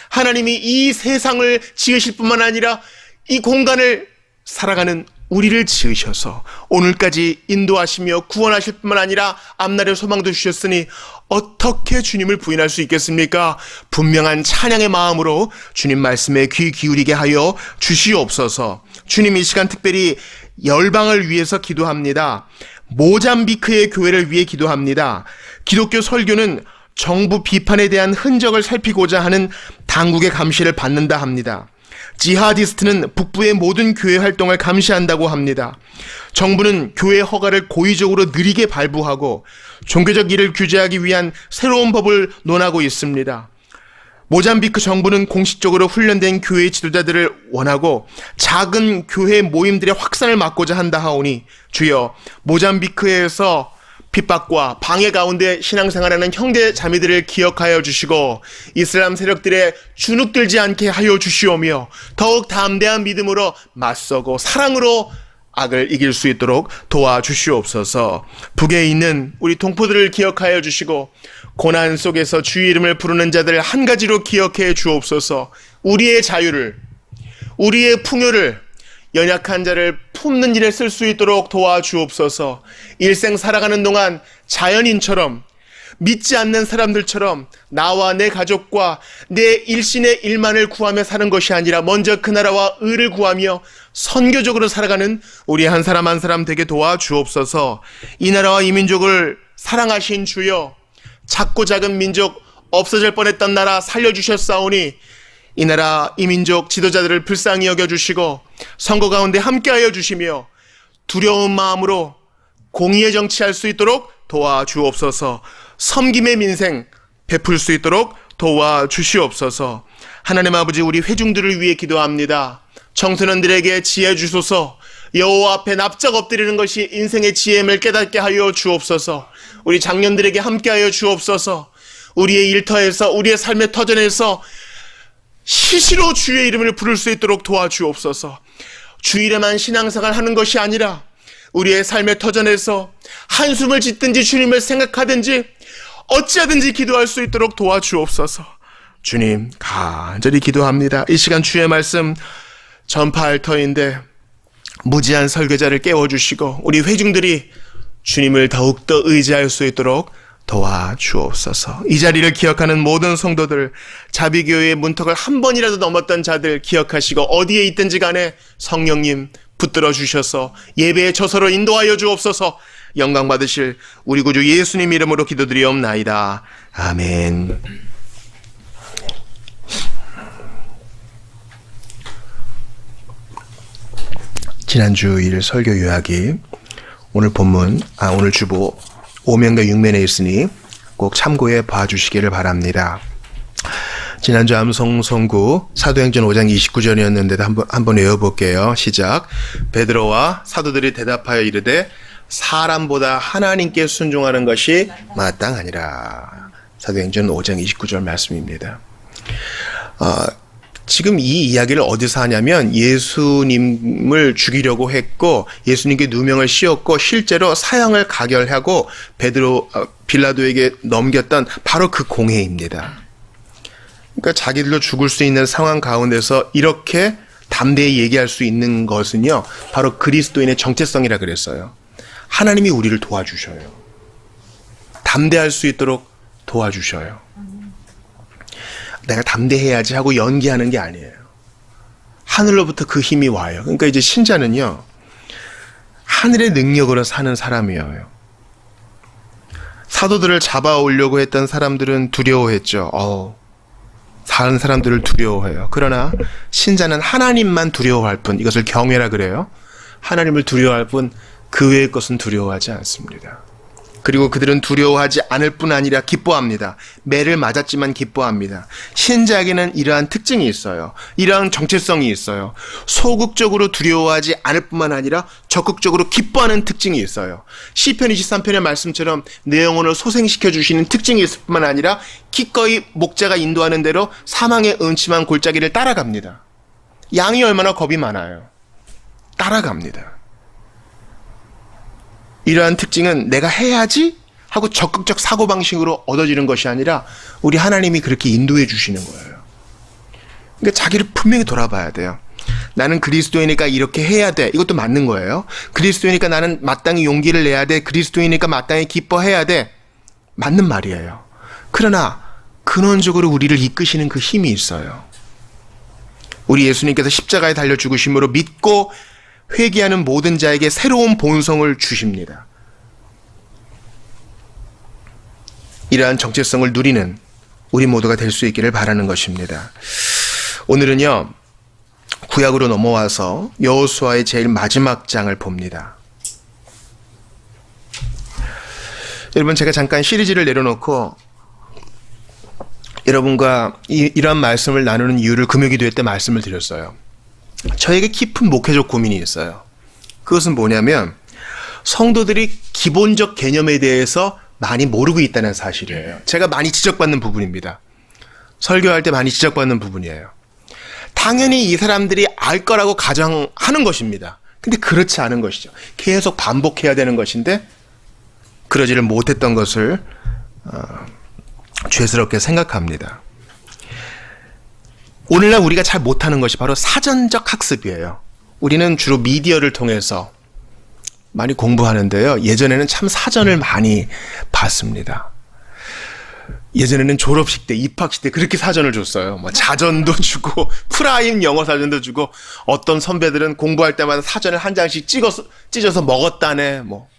하나님이 이 세상을 지으실 뿐만 아니라 이 공간을 살아가는 우리를 지으셔서 오늘까지 인도하시며 구원하실 뿐만 아니라 앞날의 소망도 주셨으니 어떻게 주님을 부인할 수 있겠습니까? 분명한 찬양의 마음으로 주님 말씀에 귀 기울이게 하여 주시옵소서. 주님, 이 시간 특별히 열방을 위해서 기도합니다. 모잠비크의 교회를 위해 기도합니다. 기독교 설교는 정부 비판에 대한 흔적을 살피고자 하는 당국의 감시를 받는다 합니다. 지하디스트는 북부의 모든 교회 활동을 감시한다고 합니다. 정부는 교회 허가를 고의적으로 느리게 발부하고 종교적 일을 규제하기 위한 새로운 법을 논하고 있습니다. 모잠비크 정부는 공식적으로 훈련된 교회 지도자들을 원하고 작은 교회 모임들의 확산을 막고자 한다 하오니 주여, 모잠비크에서 핍박과 방해 가운데 신앙생활하는 형제 자매들을 기억하여 주시고 이슬람 세력들의 주눅들지 않게 하여 주시오며 더욱 담대한 믿음으로 맞서고 사랑으로 악을 이길 수 있도록 도와주시옵소서. 북에 있는 우리 동포들을 기억하여 주시고 고난 속에서 주의 이름을 부르는 자들 한 가지로 기억해 주옵소서. 우리의 자유를, 우리의 풍요를 연약한 자를 품는 일에 쓸 수 있도록 도와주옵소서. 일생 살아가는 동안 자연인처럼, 믿지 않는 사람들처럼 나와 내 가족과 내 일신의 일만을 구하며 사는 것이 아니라 먼저 그 나라와 의를 구하며 선교적으로 살아가는 우리 한 사람 한 사람 되게 도와주옵소서. 이 나라와 이 민족을 사랑하신 주여, 작고 작은 민족, 없어질 뻔했던 나라 살려주셨사오니 이 나라 이 민족 지도자들을 불쌍히 여겨주시고 선거 가운데 함께하여 주시며 두려운 마음으로 공의의 정치할 수 있도록 도와주옵소서. 섬김의 민생 베풀 수 있도록 도와주시옵소서. 하나님 아버지, 우리 회중들을 위해 기도합니다. 청소년들에게 지혜 주소서. 여호와 앞에 납작 엎드리는 것이 인생의 지혜임을 깨닫게 하여 주옵소서. 우리 장년들에게 함께하여 주옵소서. 우리의 일터에서, 우리의 삶의 터전에서 시시로 주의 이름을 부를 수 있도록 도와주옵소서. 주일에만 신앙생활 하는 것이 아니라 우리의 삶의 터전에서 한숨을 짓든지 주님을 생각하든지 어찌하든지 기도할 수 있도록 도와주옵소서. 주님, 간절히 기도합니다. 이 시간 주의 말씀 전파할 터인데 무지한 설교자를 깨워주시고 우리 회중들이 주님을 더욱더 의지할 수 있도록 도와주옵소서. 이 자리를 기억하는 모든 성도들, 자비교회의 문턱을 한 번이라도 넘었던 자들 기억하시고 어디에 있든지 간에 성령님 붙들어 주셔서 예배의 처소로 인도하여 주옵소서. 영광 받으실 우리 구주 예수님 이름으로 기도드리옵나이다. 아멘. 지난주일 설교 요약이 오늘 본문, 오늘 주보 5면과 6면에 있으니 꼭 참고해 봐주시기를 바랍니다. 지난주 암송선구 사도행전 5장 29절이었는데도 한번 외워볼게요. 시작. 베드로와 사도들이 대답하여 이르되 사람보다 하나님께 순종하는 것이 마땅하니라. 사도행전 5장 29절 말씀입니다. 지금 이 이야기를 어디서 하냐면 예수님을 죽이려고 했고 예수님께 누명을 씌웠고 실제로 사형을 가결하고 빌라도에게 넘겼던 바로 그 공회입니다. 그러니까 자기들도 죽을 수 있는 상황 가운데서 이렇게 담대히 얘기할 수 있는 것은요, 바로 그리스도인의 정체성이라 그랬어요. 하나님이 우리를 도와주셔요. 담대할 수 있도록 도와주셔요. 내가 담대해야지 하고 연기하는 게 아니에요. 하늘로부터 그 힘이 와요. 그러니까 이제 신자는요, 하늘의 능력으로 사는 사람이에요. 사도들을 잡아오려고 했던 사람들은 두려워했죠. 다른 사람들을 두려워해요. 그러나 신자는 하나님만 두려워할 뿐, 이것을 경외라 그래요. 하나님을 두려워할 뿐 그 외의 것은 두려워하지 않습니다. 그리고 그들은 두려워하지 않을 뿐 아니라 기뻐합니다. 매를 맞았지만 기뻐합니다. 신자에게는 이러한 특징이 있어요. 이러한 정체성이 있어요. 소극적으로 두려워하지 않을 뿐만 아니라 적극적으로 기뻐하는 특징이 있어요. 시편 23편의 말씀처럼 내 영혼을 소생시켜 주시는 특징이 있을 뿐만 아니라 기꺼이 목자가 인도하는 대로 사망의 음침한 골짜기를 따라갑니다. 양이 얼마나 겁이 많아요. 따라갑니다. 이러한 특징은 내가 해야지 하고 적극적 사고방식으로 얻어지는 것이 아니라 우리 하나님이 그렇게 인도해 주시는 거예요. 그러니까 자기를 분명히 돌아봐야 돼요. 나는 그리스도이니까 이렇게 해야 돼. 이것도 맞는 거예요. 그리스도이니까 나는 마땅히 용기를 내야 돼. 그리스도이니까 마땅히 기뻐해야 돼. 맞는 말이에요. 그러나 근원적으로 우리를 이끄시는 그 힘이 있어요. 우리 예수님께서 십자가에 달려 죽으심으로 믿고 회개하는 모든 자에게 새로운 본성을 주십니다. 이러한 정체성을 누리는 우리 모두가 될 수 있기를 바라는 것입니다. 오늘은요, 구약으로 넘어와서 여호수아의 제일 마지막 장을 봅니다. 여러분, 제가 잠깐 시리즈를 내려놓고 여러분과 이러한 말씀을 나누는 이유를 금요기도회 때 말씀을 드렸어요. 저에게 깊은 목회적 고민이 있어요. 그것은 뭐냐면 성도들이 기본적 개념에 대해서 많이 모르고 있다는 사실이에요. 제가 많이 지적받는 부분입니다. 설교할 때 많이 지적받는 부분이에요. 당연히 이 사람들이 알 거라고 가정하는 것입니다. 근데 그렇지 않은 것이죠. 계속 반복해야 되는 것인데 그러지를 못했던 것을 죄스럽게 생각합니다. 오늘날 우리가 잘 못하는 것이 바로 사전적 학습이에요. 우리는 주로 미디어를 통해서 많이 공부하는데요. 예전에는 참 사전을 많이 봤습니다. 예전에는 졸업식 때, 입학식 때 그렇게 사전을 줬어요. 뭐 자전도 주고, 프라임 영어 사전도 주고, 어떤 선배들은 공부할 때마다 사전을 한 장씩 찢어서 먹었다네, 뭐.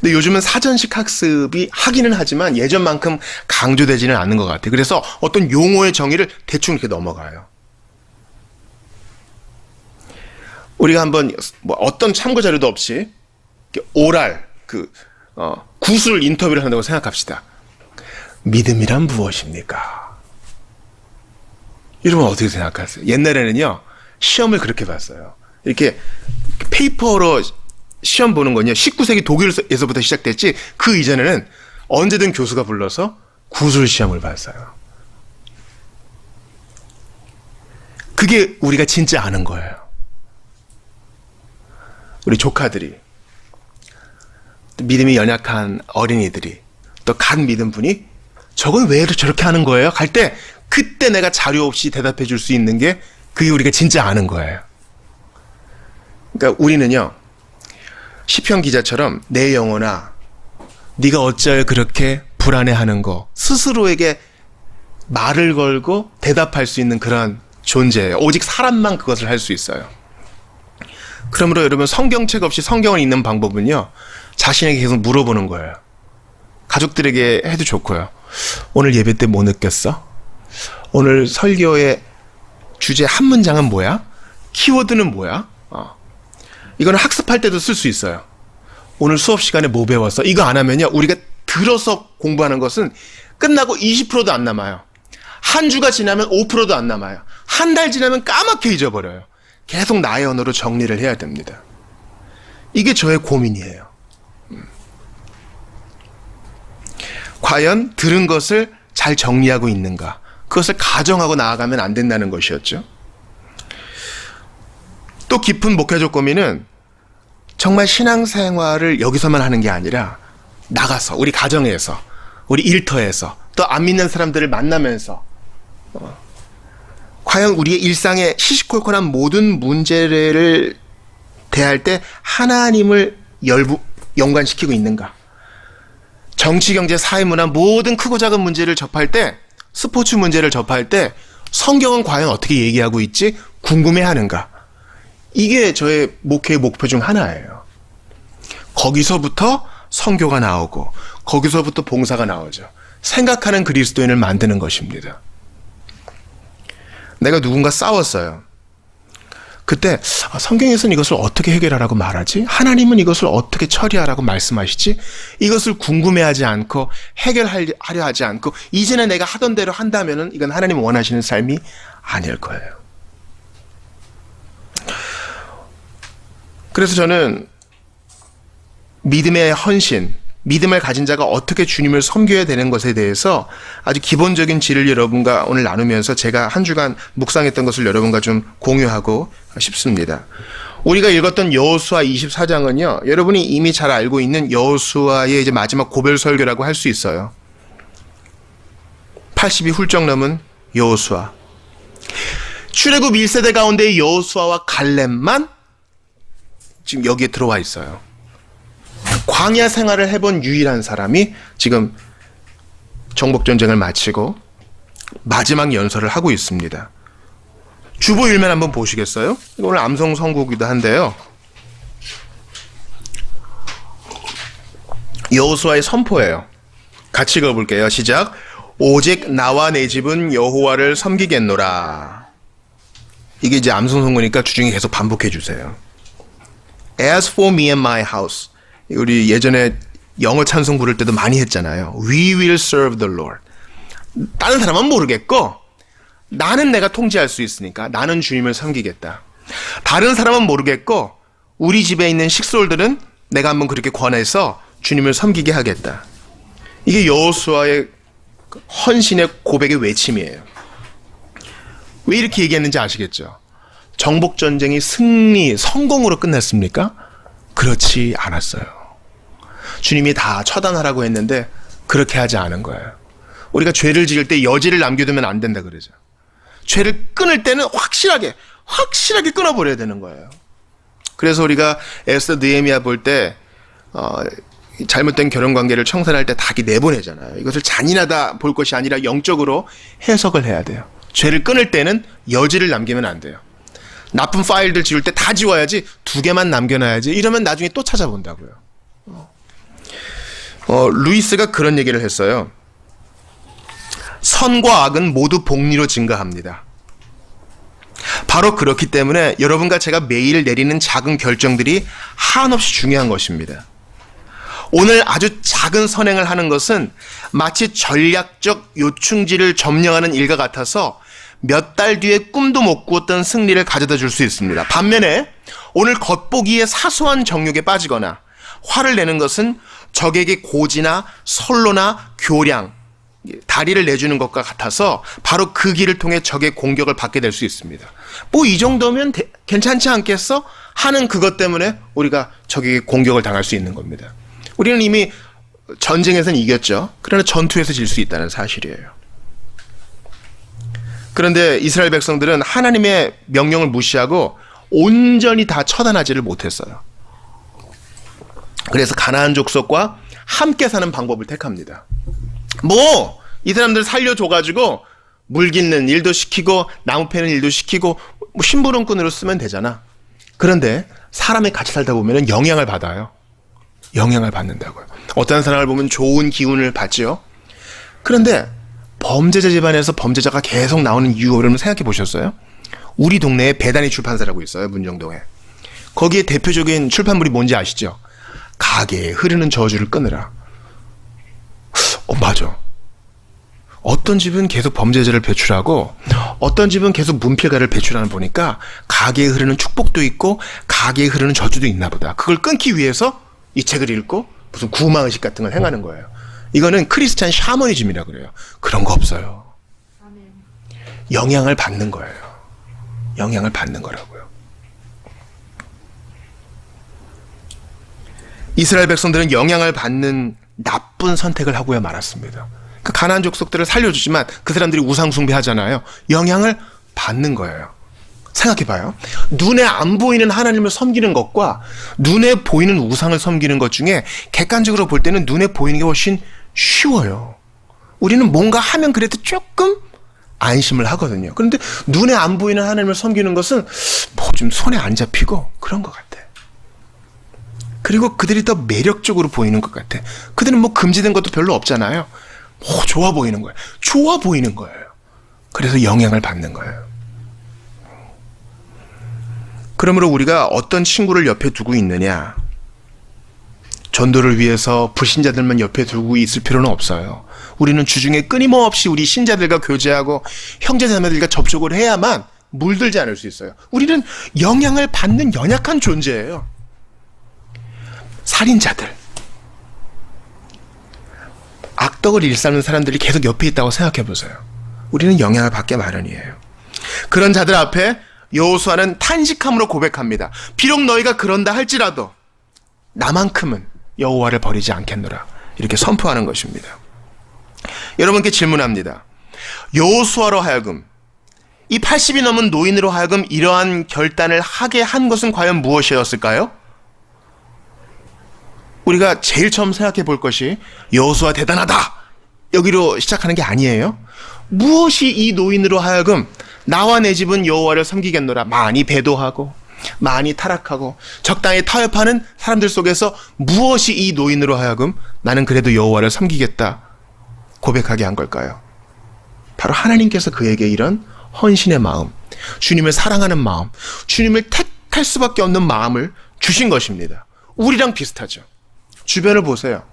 근데 요즘은 사전식 학습이 하기는 하지만 예전만큼 강조되지는 않는 것 같아요. 그래서 어떤 용어의 정의를 대충 이렇게 넘어가요. 우리가 한번 뭐 어떤 참고 자료도 없이 오랄, 구술 인터뷰를 한다고 생각합시다. 믿음이란 무엇입니까? 여러분 어떻게 생각하세요? 옛날에는요, 시험을 그렇게 봤어요. 이렇게 페이퍼로 시험 보는 건요, 19세기 독일에서부터 시작됐지, 그 이전에는 언제든 교수가 불러서 구술 시험을 봤어요. 그게 우리가 진짜 아는 거예요. 우리 조카들이, 믿음이 연약한 어린이들이, 또 간 믿은 분이 저걸 왜 저렇게 하는 거예요? 할 때 그때 내가 자료 없이 대답해 줄 수 있는 게 그게 우리가 진짜 아는 거예요. 그러니까 우리는요, 시편 기자처럼 내 영혼아 네가 어찌하여 그렇게 불안해하는 거, 스스로에게 말을 걸고 대답할 수 있는 그런 존재예요. 오직 사람만 그것을 할 수 있어요. 그러므로 여러분, 성경책 없이 성경을 읽는 방법은요, 자신에게 계속 물어보는 거예요. 가족들에게 해도 좋고요. 오늘 예배 때 뭐 느꼈어? 오늘 설교의 주제 한 문장은 뭐야? 키워드는 뭐야? 이거는 학습할 때도 쓸 수 있어요. 오늘 수업 시간에 뭐 배웠어? 이거 안 하면요, 우리가 들어서 공부하는 것은 끝나고 20%도 안 남아요. 한 주가 지나면 5%도 안 남아요. 한 달 지나면 까맣게 잊어버려요. 계속 나의 언어로 정리를 해야 됩니다. 이게 저의 고민이에요. 과연 들은 것을 잘 정리하고 있는가? 그것을 가정하고 나아가면 안 된다는 것이었죠. 또 깊은 목회적 고민은 정말 신앙생활을 여기서만 하는 게 아니라 나가서, 우리 가정에서, 우리 일터에서, 또 안 믿는 사람들을 만나면서 과연 우리의 일상의 시시콜콜한 모든 문제를 대할 때 하나님을 연관시키고 있는가? 정치, 경제, 사회, 문화 모든 크고 작은 문제를 접할 때, 스포츠 문제를 접할 때 성경은 과연 어떻게 얘기하고 있지? 궁금해하는가? 이게 저의 목회의 목표 중 하나예요. 거기서부터 선교가 나오고 거기서부터 봉사가 나오죠. 생각하는 그리스도인을 만드는 것입니다. 내가 누군가 싸웠어요. 그때 성경에서는 이것을 어떻게 해결하라고 말하지? 하나님은 이것을 어떻게 처리하라고 말씀하시지? 이것을 궁금해하지 않고 해결하려 하지 않고 이전에 내가 하던 대로 한다면은 이건 하나님 원하시는 삶이 아닐 거예요. 그래서 저는 믿음의 헌신, 믿음을 가진 자가 어떻게 주님을 섬겨야 되는 것에 대해서 아주 기본적인 지를 여러분과 오늘 나누면서 제가 한 주간 묵상했던 것을 여러분과 좀 공유하고 싶습니다. 우리가 읽었던 여호수아 24장은요, 여러분이 이미 잘 알고 있는 여호수아의 이제 마지막 고별 설교라고 할 수 있어요. 80이 훌쩍 넘은 여호수아. 출애굽 1세대 가운데 여호수아와 갈렙만 지금 여기에 들어와 있어요. 광야 생활을 해본 유일한 사람이 지금 정복전쟁을 마치고 마지막 연설을 하고 있습니다. 주보 일면 한번 보시겠어요? 오늘 암송 선구기도 한데요. 여호수아의 선포예요. 같이 읽어볼게요. 시작. 오직 나와 내 집은 여호와를 섬기겠노라. 이게 이제 암송 선구니까 주중에 계속 반복해 주세요. As for me and my house. 우리 예전에 영어 찬송 부를 때도 많이 했잖아요. We will serve the Lord. 다른 사람은 모르겠고 나는 내가 통제할 수 있으니까 나는 주님을 섬기겠다. 다른 사람은 모르겠고 우리 집에 있는 식솔들은 내가 한번 그렇게 권해서 주님을 섬기게 하겠다. 이게 여호수아의 헌신의 고백의 외침이에요. 왜 이렇게 얘기했는지 아시겠죠? 정복전쟁이 성공으로 끝났습니까? 그렇지 않았어요. 주님이 다 처단하라고 했는데 그렇게 하지 않은 거예요. 우리가 죄를 지을 때 여지를 남겨두면 안 된다 그러죠. 죄를 끊을 때는 확실하게 끊어버려야 되는 거예요. 그래서 우리가 에스더 느헤미야 볼 때 잘못된 결혼관계를 청산할 때 다 내보내잖아요. 이것을 잔인하다 볼 것이 아니라 영적으로 해석을 해야 돼요. 죄를 끊을 때는 여지를 남기면 안 돼요. 나쁜 파일들 지울 때 다 지워야지, 2개만 남겨놔야지. 이러면 나중에 또 찾아본다고요. 루이스가 그런 얘기를 했어요. 선과 악은 모두 복리로 증가합니다. 바로 그렇기 때문에 여러분과 제가 매일 내리는 작은 결정들이 한없이 중요한 것입니다. 오늘 아주 작은 선행을 하는 것은 마치 전략적 요충지를 점령하는 일과 같아서 몇 달 뒤에 꿈도 못 꾸었던 승리를 가져다 줄 수 있습니다. 반면에 오늘 겉보기에 사소한 정욕에 빠지거나 화를 내는 것은 적에게 고지나 선로나 교량, 다리를 내주는 것과 같아서 바로 그 길을 통해 적의 공격을 받게 될 수 있습니다. 뭐 이 정도면 괜찮지 않겠어? 하는 그것 때문에 우리가 적에게 공격을 당할 수 있는 겁니다. 우리는 이미 전쟁에서는 이겼죠. 그러나 전투에서 질 수 있다는 사실이에요. 그런데 이스라엘 백성들은 하나님의 명령을 무시하고 온전히 다 처단하지를 못했어요. 그래서 가나안 족속과 함께 사는 방법을 택합니다. 이 사람들 살려줘가지고 물 깃는 일도 시키고 나무 패는 일도 시키고 심부름꾼으로 쓰면 되잖아. 그런데 사람이 같이 살다 보면 영향을 받아요. 영향을 받는다고요. 어떤 사람을 보면 좋은 기운을 받지요. 그런데 범죄자 집안에서 범죄자가 계속 나오는 이유, 여러분 생각해 보셨어요? 우리 동네에 배단위 출판사라고 있어요. 문정동에. 거기에 대표적인 출판물이 뭔지 아시죠? 가게에 흐르는 저주를 끊으라. 맞아. 어떤 집은 계속 범죄자를 배출하고 어떤 집은 계속 문필가를 배출하는 보니까 가게에 흐르는 축복도 있고 가게에 흐르는 저주도 있나 보다. 그걸 끊기 위해서 이 책을 읽고 무슨 구마의식 같은 걸 행하는 거예요. 이거는 크리스찬 샤머니즘이라고 그래요. 그런 거 없어요. 영향을 받는 거예요. 영향을 받는 거라고요. 이스라엘 백성들은 영향을 받는 나쁜 선택을 하고야 말았습니다. 그러니까 가나안 족속들을 살려주지만 그 사람들이 우상 숭배하잖아요. 영향을 받는 거예요. 생각해봐요. 눈에 안 보이는 하나님을 섬기는 것과 눈에 보이는 우상을 섬기는 것 중에 객관적으로 볼 때는 눈에 보이는 게 훨씬 쉬워요. 우리는 뭔가 하면 그래도 조금 안심을 하거든요. 그런데 눈에 안 보이는 하나님을 섬기는 것은 뭐 좀 손에 안 잡히고 그런 것 같아. 그리고 그들이 더 매력적으로 보이는 것 같아. 그들은 뭐 금지된 것도 별로 없잖아요. 좋아 보이는 거예요. 좋아 보이는 거예요. 그래서 영향을 받는 거예요. 그러므로 우리가 어떤 친구를 옆에 두고 있느냐, 전도를 위해서 불신자들만 옆에 두고 있을 필요는 없어요. 우리는 주중에 끊임없이 우리 신자들과 교제하고 형제자매들과 접촉을 해야만 물들지 않을 수 있어요. 우리는 영향을 받는 연약한 존재예요. 살인자들, 악덕을 일삼는 사람들이 계속 옆에 있다고 생각해 보세요. 우리는 영향을 받게 마련이에요. 그런 자들 앞에 여호수아는 탄식함으로 고백합니다. 비록 너희가 그런다 할지라도 나만큼은 여호와를 버리지 않겠노라. 이렇게 선포하는 것입니다. 여러분께 질문합니다. 여호수아로 하여금, 이 80이 넘은 노인으로 하여금 이러한 결단을 하게 한 것은 과연 무엇이었을까요? 우리가 제일 처음 생각해 볼 것이 여호수아 대단하다, 여기로 시작하는 게 아니에요. 무엇이 이 노인으로 하여금 나와 내 집은 여호와를 섬기겠노라, 많이 배도하고 많이 타락하고 적당히 타협하는 사람들 속에서 무엇이 이 노인으로 하여금 나는 그래도 여호와를 섬기겠다 고백하게 한 걸까요? 바로 하나님께서 그에게 이런 헌신의 마음, 주님을 사랑하는 마음, 주님을 택할 수밖에 없는 마음을 주신 것입니다. 우리랑 비슷하죠. 주변을 보세요.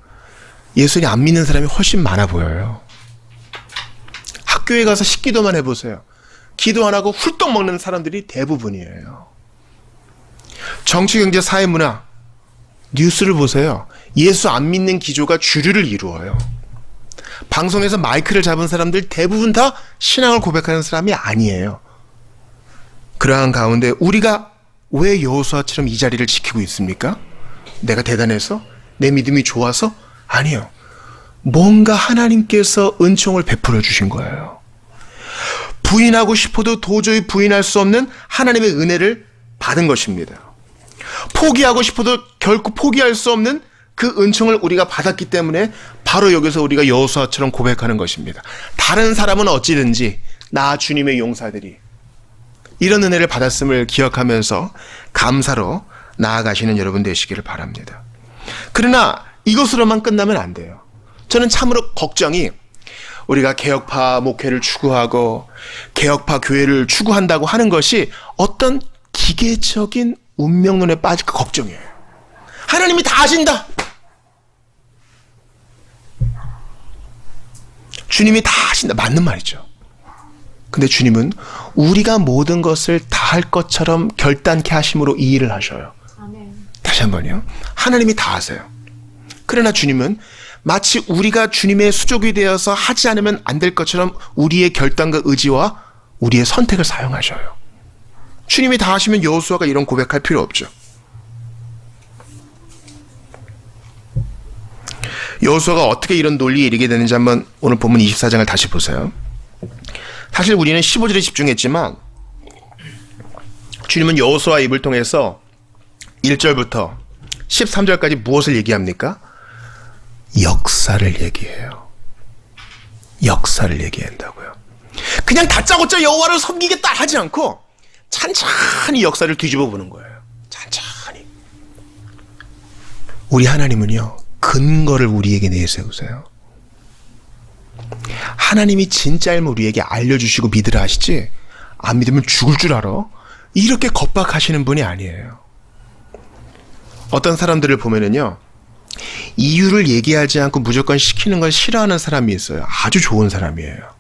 예수님 안 믿는 사람이 훨씬 많아 보여요. 학교에 가서 식기도만 해보세요. 기도 안 하고 훌떡 먹는 사람들이 대부분이에요. 정치, 경제, 사회, 문화, 뉴스를 보세요. 예수 안 믿는 기조가 주류를 이루어요. 방송에서 마이크를 잡은 사람들 대부분 다 신앙을 고백하는 사람이 아니에요. 그러한 가운데 우리가 왜 여호수아처럼 이 자리를 지키고 있습니까? 내가 대단해서? 내 믿음이 좋아서? 아니요. 뭔가 하나님께서 은총을 베풀어 주신 거예요. 부인하고 싶어도 도저히 부인할 수 없는 하나님의 은혜를 받은 것입니다. 포기하고 싶어도 결코 포기할 수 없는 그 은총을 우리가 받았기 때문에 바로 여기서 우리가 여호수아처럼 고백하는 것입니다. 다른 사람은 어찌든지 나 주님의 용사들이 이런 은혜를 받았음을 기억하면서 감사로 나아가시는 여러분 되시기를 바랍니다. 그러나 이것으로만 끝나면 안 돼요. 저는 참으로 걱정이 우리가 개혁파 목회를 추구하고 개혁파 교회를 추구한다고 하는 것이 어떤 기계적인 운명론에 빠질까 걱정이에요. 하나님이 다 하신다. 주님이 다 하신다. 맞는 말이죠. 근데 주님은 우리가 모든 것을 다 할 것처럼 결단케 하심으로 이 일을 하셔요. 아멘. 다시 한번요. 하나님이 다 하세요. 그러나 주님은 마치 우리가 주님의 수족이 되어서 하지 않으면 안 될 것처럼 우리의 결단과 의지와 우리의 선택을 사용하셔요. 주님이 다 하시면 여호수아가 이런 고백할 필요 없죠. 여호수아가 어떻게 이런 논리에 이르게 되는지 한번 오늘 본문 24장을 다시 보세요. 사실 우리는 15절에 집중했지만 주님은 여호수아 입을 통해서 1절부터 13절까지 무엇을 얘기합니까? 역사를 얘기해요. 역사를 얘기한다고요. 그냥 다짜고짜 여호와를 섬기겠다 하지 않고 찬찬히 역사를 뒤집어 보는 거예요. 찬찬히. 우리 하나님은요, 근거를 우리에게 내세우세요. 하나님이 진짜임을 우리에게 알려주시고 믿으라 하시지, 안 믿으면 죽을 줄 알아? 이렇게 겁박하시는 분이 아니에요. 어떤 사람들을 보면은요, 이유를 얘기하지 않고 무조건 시키는 걸 싫어하는 사람이 있어요. 아주 좋은 사람이에요.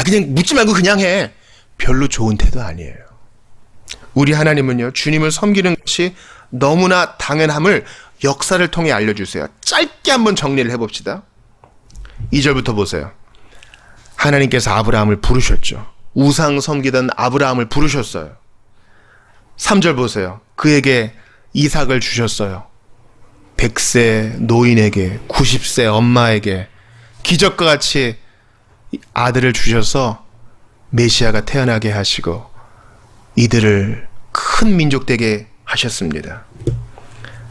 그냥 묻지 말고 그냥 해. 별로 좋은 태도 아니에요. 우리 하나님은요, 주님을 섬기는 것이 너무나 당연함을 역사를 통해 알려주세요. 짧게 한번 정리를 해봅시다. 2절부터 보세요. 하나님께서 아브라함을 부르셨죠. 우상 섬기던 아브라함을 부르셨어요. 3절 보세요. 그에게 이삭을 주셨어요. 100세 노인에게, 90세 엄마에게 기적과 같이 아들을 주셔서 메시아가 태어나게 하시고 이들을 큰 민족 되게 하셨습니다.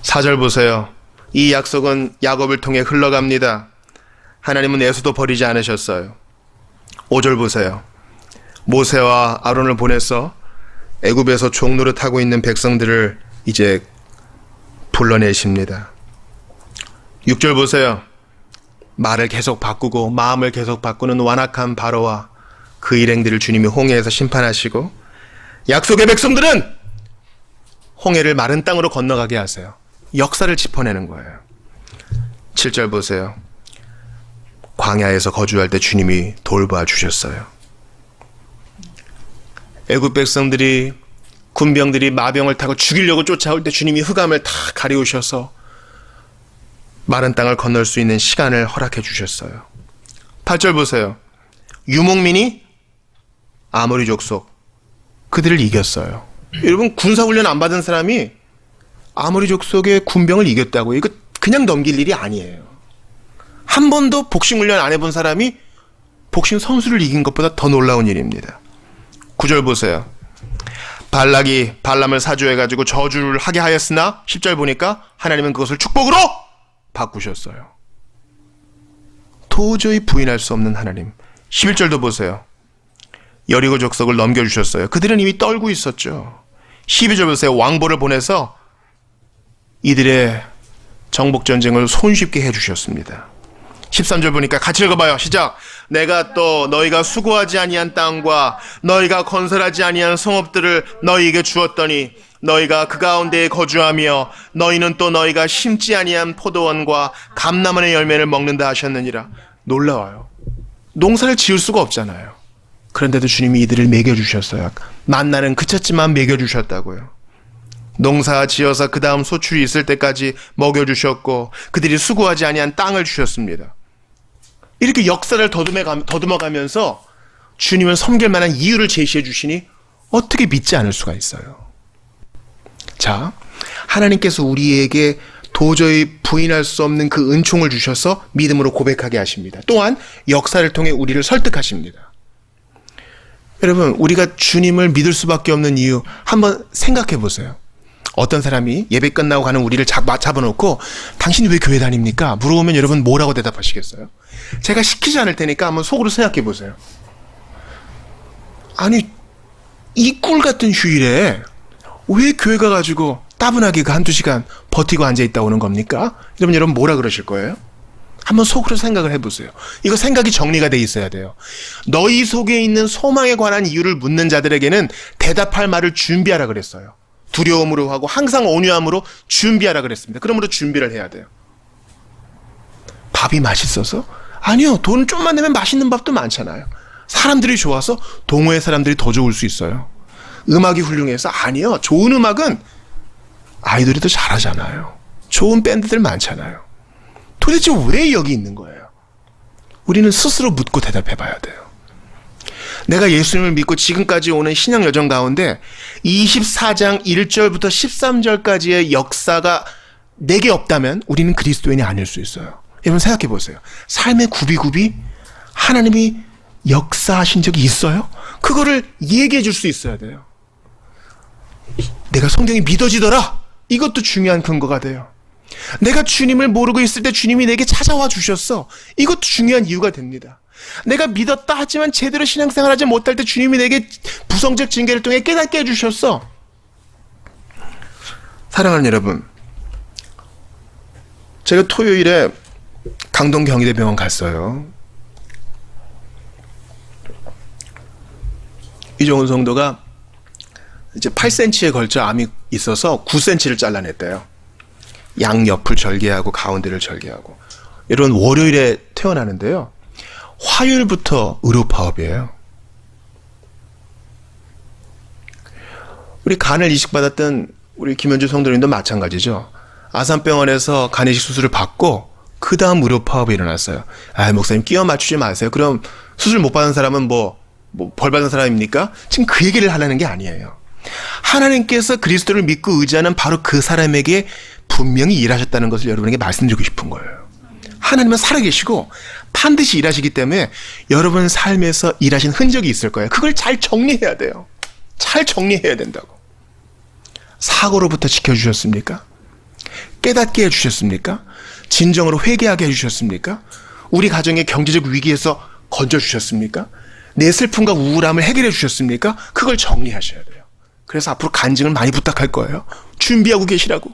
4절 보세요. 이 약속은 야곱을 통해 흘러갑니다. 하나님은 에서도 버리지 않으셨어요. 5절 보세요. 모세와 아론을 보내서 애굽에서 종노릇하고 있는 백성들을 이제 불러내십니다. 6절 보세요. 말을 계속 바꾸고 마음을 계속 바꾸는 완악한 바로와 그 일행들을 주님이 홍해에서 심판하시고 약속의 백성들은 홍해를 마른 땅으로 건너가게 하세요. 역사를 짚어내는 거예요. 7절 보세요. 광야에서 거주할 때 주님이 돌봐 주셨어요. 애굽 백성들이, 군병들이 마병을 타고 죽이려고 쫓아올 때 주님이 흑암을 다 가리우셔서 마른 땅을 건널 수 있는 시간을 허락해 주셨어요. 8절 보세요. 유목민이 아모리 족속, 그들을 이겼어요. 여러분, 군사훈련 안 받은 사람이 아모리 족속의 군병을 이겼다고요? 이거 그냥 넘길 일이 아니에요. 한 번도 복싱훈련 안 해본 사람이 복싱 선수를 이긴 것보다 더 놀라운 일입니다. 9절 보세요. 발락이 발람을 사주해가지고 저주를 하게 하였으나 10절 보니까 하나님은 그것을 축복으로 바꾸셨어요. 도저히 부인할 수 없는 하나님. 11절도 보세요. 여리고 족속을 넘겨주셨어요. 그들은 이미 떨고 있었죠. 12절 보세요. 왕보를 보내서 이들의 정복전쟁을 손쉽게 해주셨습니다. 13절 보니까 같이 읽어봐요. 시작. 내가 또 너희가 수고하지 아니한 땅과 너희가 건설하지 아니한 성읍들을 너희에게 주었더니 너희가 그 가운데에 거주하며 너희는 또 너희가 심지 아니한 포도원과 감람원의 열매를 먹는다 하셨느니라. 놀라워요. 농사를 지을 수가 없잖아요. 그런데도 주님이 이들을 먹여주셨어요. 만나는 그쳤지만 먹여주셨다고요. 농사 지어서 그 다음 소출이 있을 때까지 먹여주셨고 그들이 수고하지 아니한 땅을 주셨습니다. 이렇게 역사를 더듬어가면서 주님을 섬길 만한 이유를 제시해 주시니 어떻게 믿지 않을 수가 있어요? 자, 하나님께서 우리에게 도저히 부인할 수 없는 그 은총을 주셔서 믿음으로 고백하게 하십니다. 또한 역사를 통해 우리를 설득하십니다. 여러분, 우리가 주님을 믿을 수밖에 없는 이유 한번 생각해 보세요. 어떤 사람이 예배 끝나고 가는 우리를 잡아놓고 당신이 왜 교회 다닙니까? 물어보면 여러분 뭐라고 대답하시겠어요? 제가 시키지 않을 테니까 한번 속으로 생각해 보세요. 아니, 이 꿀 같은 휴일에 왜 교회 가가지고 따분하게 그 한두 시간 버티고 앉아있다 오는 겁니까? 여러분 뭐라 그러실 거예요? 한번 속으로 생각을 해보세요. 이거 생각이 정리가 돼 있어야 돼요. 너희 속에 있는 소망에 관한 이유를 묻는 자들에게는 대답할 말을 준비하라 그랬어요. 두려움으로 하고 항상 온유함으로 준비하라 그랬습니다. 그러므로 준비를 해야 돼요. 밥이 맛있어서? 아니요. 돈 좀만 내면 맛있는 밥도 많잖아요. 사람들이 좋아서 동호회 사람들이 더 좋을 수 있어요. 음악이 훌륭해서? 아니요. 좋은 음악은 아이돌이 더 잘하잖아요. 좋은 밴드들 많잖아요. 도대체 왜 여기 있는 거예요? 우리는 스스로 묻고 대답해 봐야 돼요. 내가 예수님을 믿고 지금까지 오는 신앙 여정 가운데 24장 1절부터 13절까지의 역사가 내게 없다면 우리는 그리스도인이 아닐 수 있어요. 여러분 생각해 보세요. 삶의 굽이굽이 하나님이 역사하신 적이 있어요? 그거를 얘기해 줄 수 있어야 돼요. 내가 성경이 믿어지더라. 이것도 중요한 근거가 돼요. 내가 주님을 모르고 있을 때 주님이 내게 찾아와 주셨어. 이것도 중요한 이유가 됩니다. 내가 믿었다 하지만 제대로 신앙생활하지 못할 때 주님이 내게 부성적 징계를 통해 깨닫게 해주셨어. 사랑하는 여러분, 제가 토요일에 강동 경희대병원 갔어요. 이종훈 성도가 이제 8cm에 걸쳐 암이 있어서 9cm를 잘라냈대요. 양옆을 절개하고 가운데를 절개하고. 여러분 월요일에 퇴원하는데요. 화요일부터 의료파업이에요. 우리 간을 이식받았던 우리 김현주 성도님도 마찬가지죠. 아산병원에서 간 이식 수술을 받고 그 다음 의료파업이 일어났어요. 아, 목사님 끼워 맞추지 마세요. 그럼 수술 못 받은 사람은 벌 받은 사람입니까? 지금 그 얘기를 하려는 게 아니에요. 하나님께서 그리스도를 믿고 의지하는 바로 그 사람에게 분명히 일하셨다는 것을 여러분에게 말씀드리고 싶은 거예요. 하나님은 살아계시고 반드시 일하시기 때문에 여러분 삶에서 일하신 흔적이 있을 거예요. 그걸 잘 정리해야 돼요. 잘 정리해야 된다고. 사고로부터 지켜주셨습니까? 깨닫게 해주셨습니까? 진정으로 회개하게 해주셨습니까? 우리 가정의 경제적 위기에서 건져주셨습니까? 내 슬픔과 우울함을 해결해 주셨습니까? 그걸 정리하셔야 돼요. 그래서 앞으로 간증을 많이 부탁할 거예요. 준비하고 계시라고.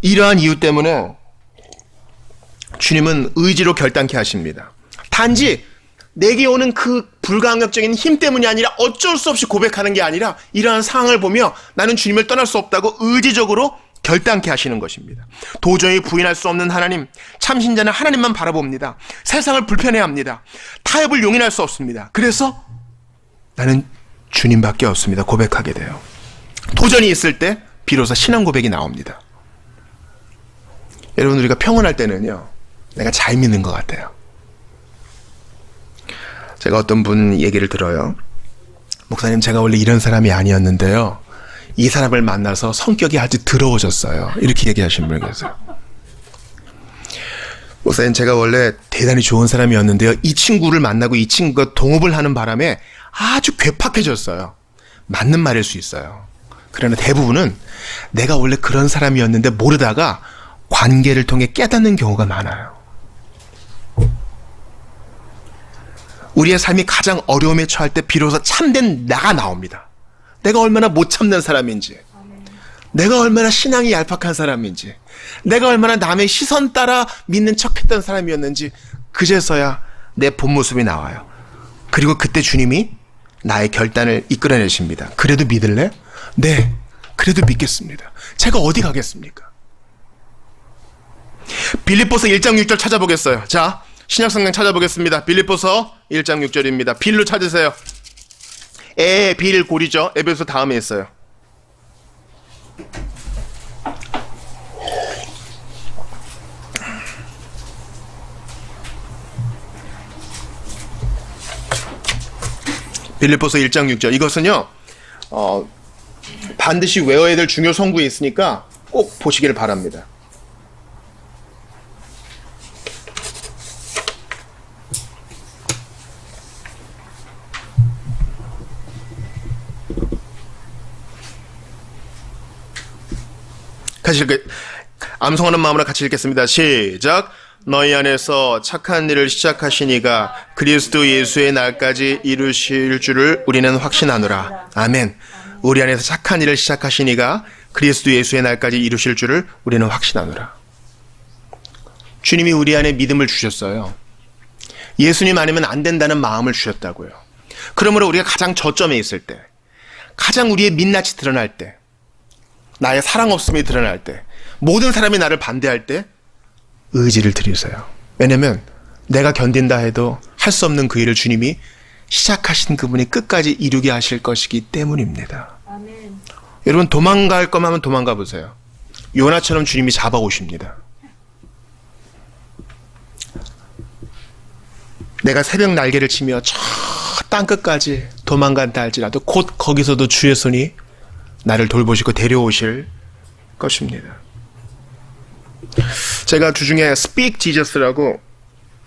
이러한 이유 때문에 주님은 의지로 결단케 하십니다. 단지 내게 오는 그 불가항력적인 힘 때문이 아니라 어쩔 수 없이 고백하는 게 아니라 이러한 상황을 보며 나는 주님을 떠날 수 없다고 의지적으로 결단케 하시는 것입니다. 도저히 부인할 수 없는 하나님, 참신자는 하나님만 바라봅니다. 세상을 불편해합니다. 타협을 용인할 수 없습니다. 그래서 나는 주님밖에 없습니다. 고백하게 돼요. 도전이 있을 때 비로소 신앙 고백이 나옵니다. 여러분 우리가 평온할 때는요, 내가 잘 믿는 것 같아요. 제가 어떤 분 얘기를 들어요. 목사님, 제가 원래 이런 사람이 아니었는데요, 이 사람을 만나서 성격이 아주 더러워졌어요. 이렇게 얘기하시는 분이 계세요. 목사님, 제가 원래 대단히 좋은 사람이었는데요, 이 친구를 만나고 이 친구가 동업을 하는 바람에 아주 괴팍해졌어요. 맞는 말일 수 있어요. 그러나 대부분은 내가 원래 그런 사람이었는데 모르다가 관계를 통해 깨닫는 경우가 많아요. 우리의 삶이 가장 어려움에 처할 때 비로소 참된 나가 나옵니다. 내가 얼마나 못 참는 사람인지, 내가 얼마나 신앙이 얄팍한 사람인지, 내가 얼마나 남의 시선 따라 믿는 척했던 사람이었는지 그제서야 내 본 모습이 나와요. 그리고 그때 주님이 나의 결단을 이끌어내십니다. 그래도 믿을래? 네, 그래도 믿겠습니다. 제가 어디 가겠습니까? 빌립보서 1장 6절 찾아보겠어요. 자, 신약성경 찾아보겠습니다. 빌립보서 1장 6절입니다. 빌로 찾으세요. 빌 고리죠. 에베소 다음에 있어요. 빌립보서 1장 6절. 이것은요, 반드시 외워야 될 중요 성구에 있으니까 꼭 보시기를 바랍니다. 같이 암송하는 마음으로 같이 읽겠습니다. 시작. 너희 안에서 착한 일을 시작하시니가 그리스도 예수의 날까지 이루실 줄을 우리는 확신하노라. 아멘. 우리 안에서 착한 일을 시작하시니가 그리스도 예수의 날까지 이루실 줄을 우리는 확신하노라. 주님이 우리 안에 믿음을 주셨어요. 예수님 아니면 안 된다는 마음을 주셨다고요. 그러므로 우리가 가장 저점에 있을 때, 가장 우리의 민낯이 드러날 때, 나의 사랑 없음이 드러날 때, 모든 사람이 나를 반대할 때 의지를 드리세요. 왜냐면 내가 견딘다 해도 할 수 없는 그 일을 주님이 시작하신 그분이 끝까지 이루게 하실 것이기 때문입니다.
아멘.
여러분, 도망갈 거면 한번 도망가 보세요. 요나처럼 주님이 잡아오십니다. 내가 새벽 날개를 치며 저 땅끝까지 도망간다 할지라도 곧 거기서도 주의 손이 나를 돌보시고 데려오실 것입니다. 제가 주중에 Speak Jesus라고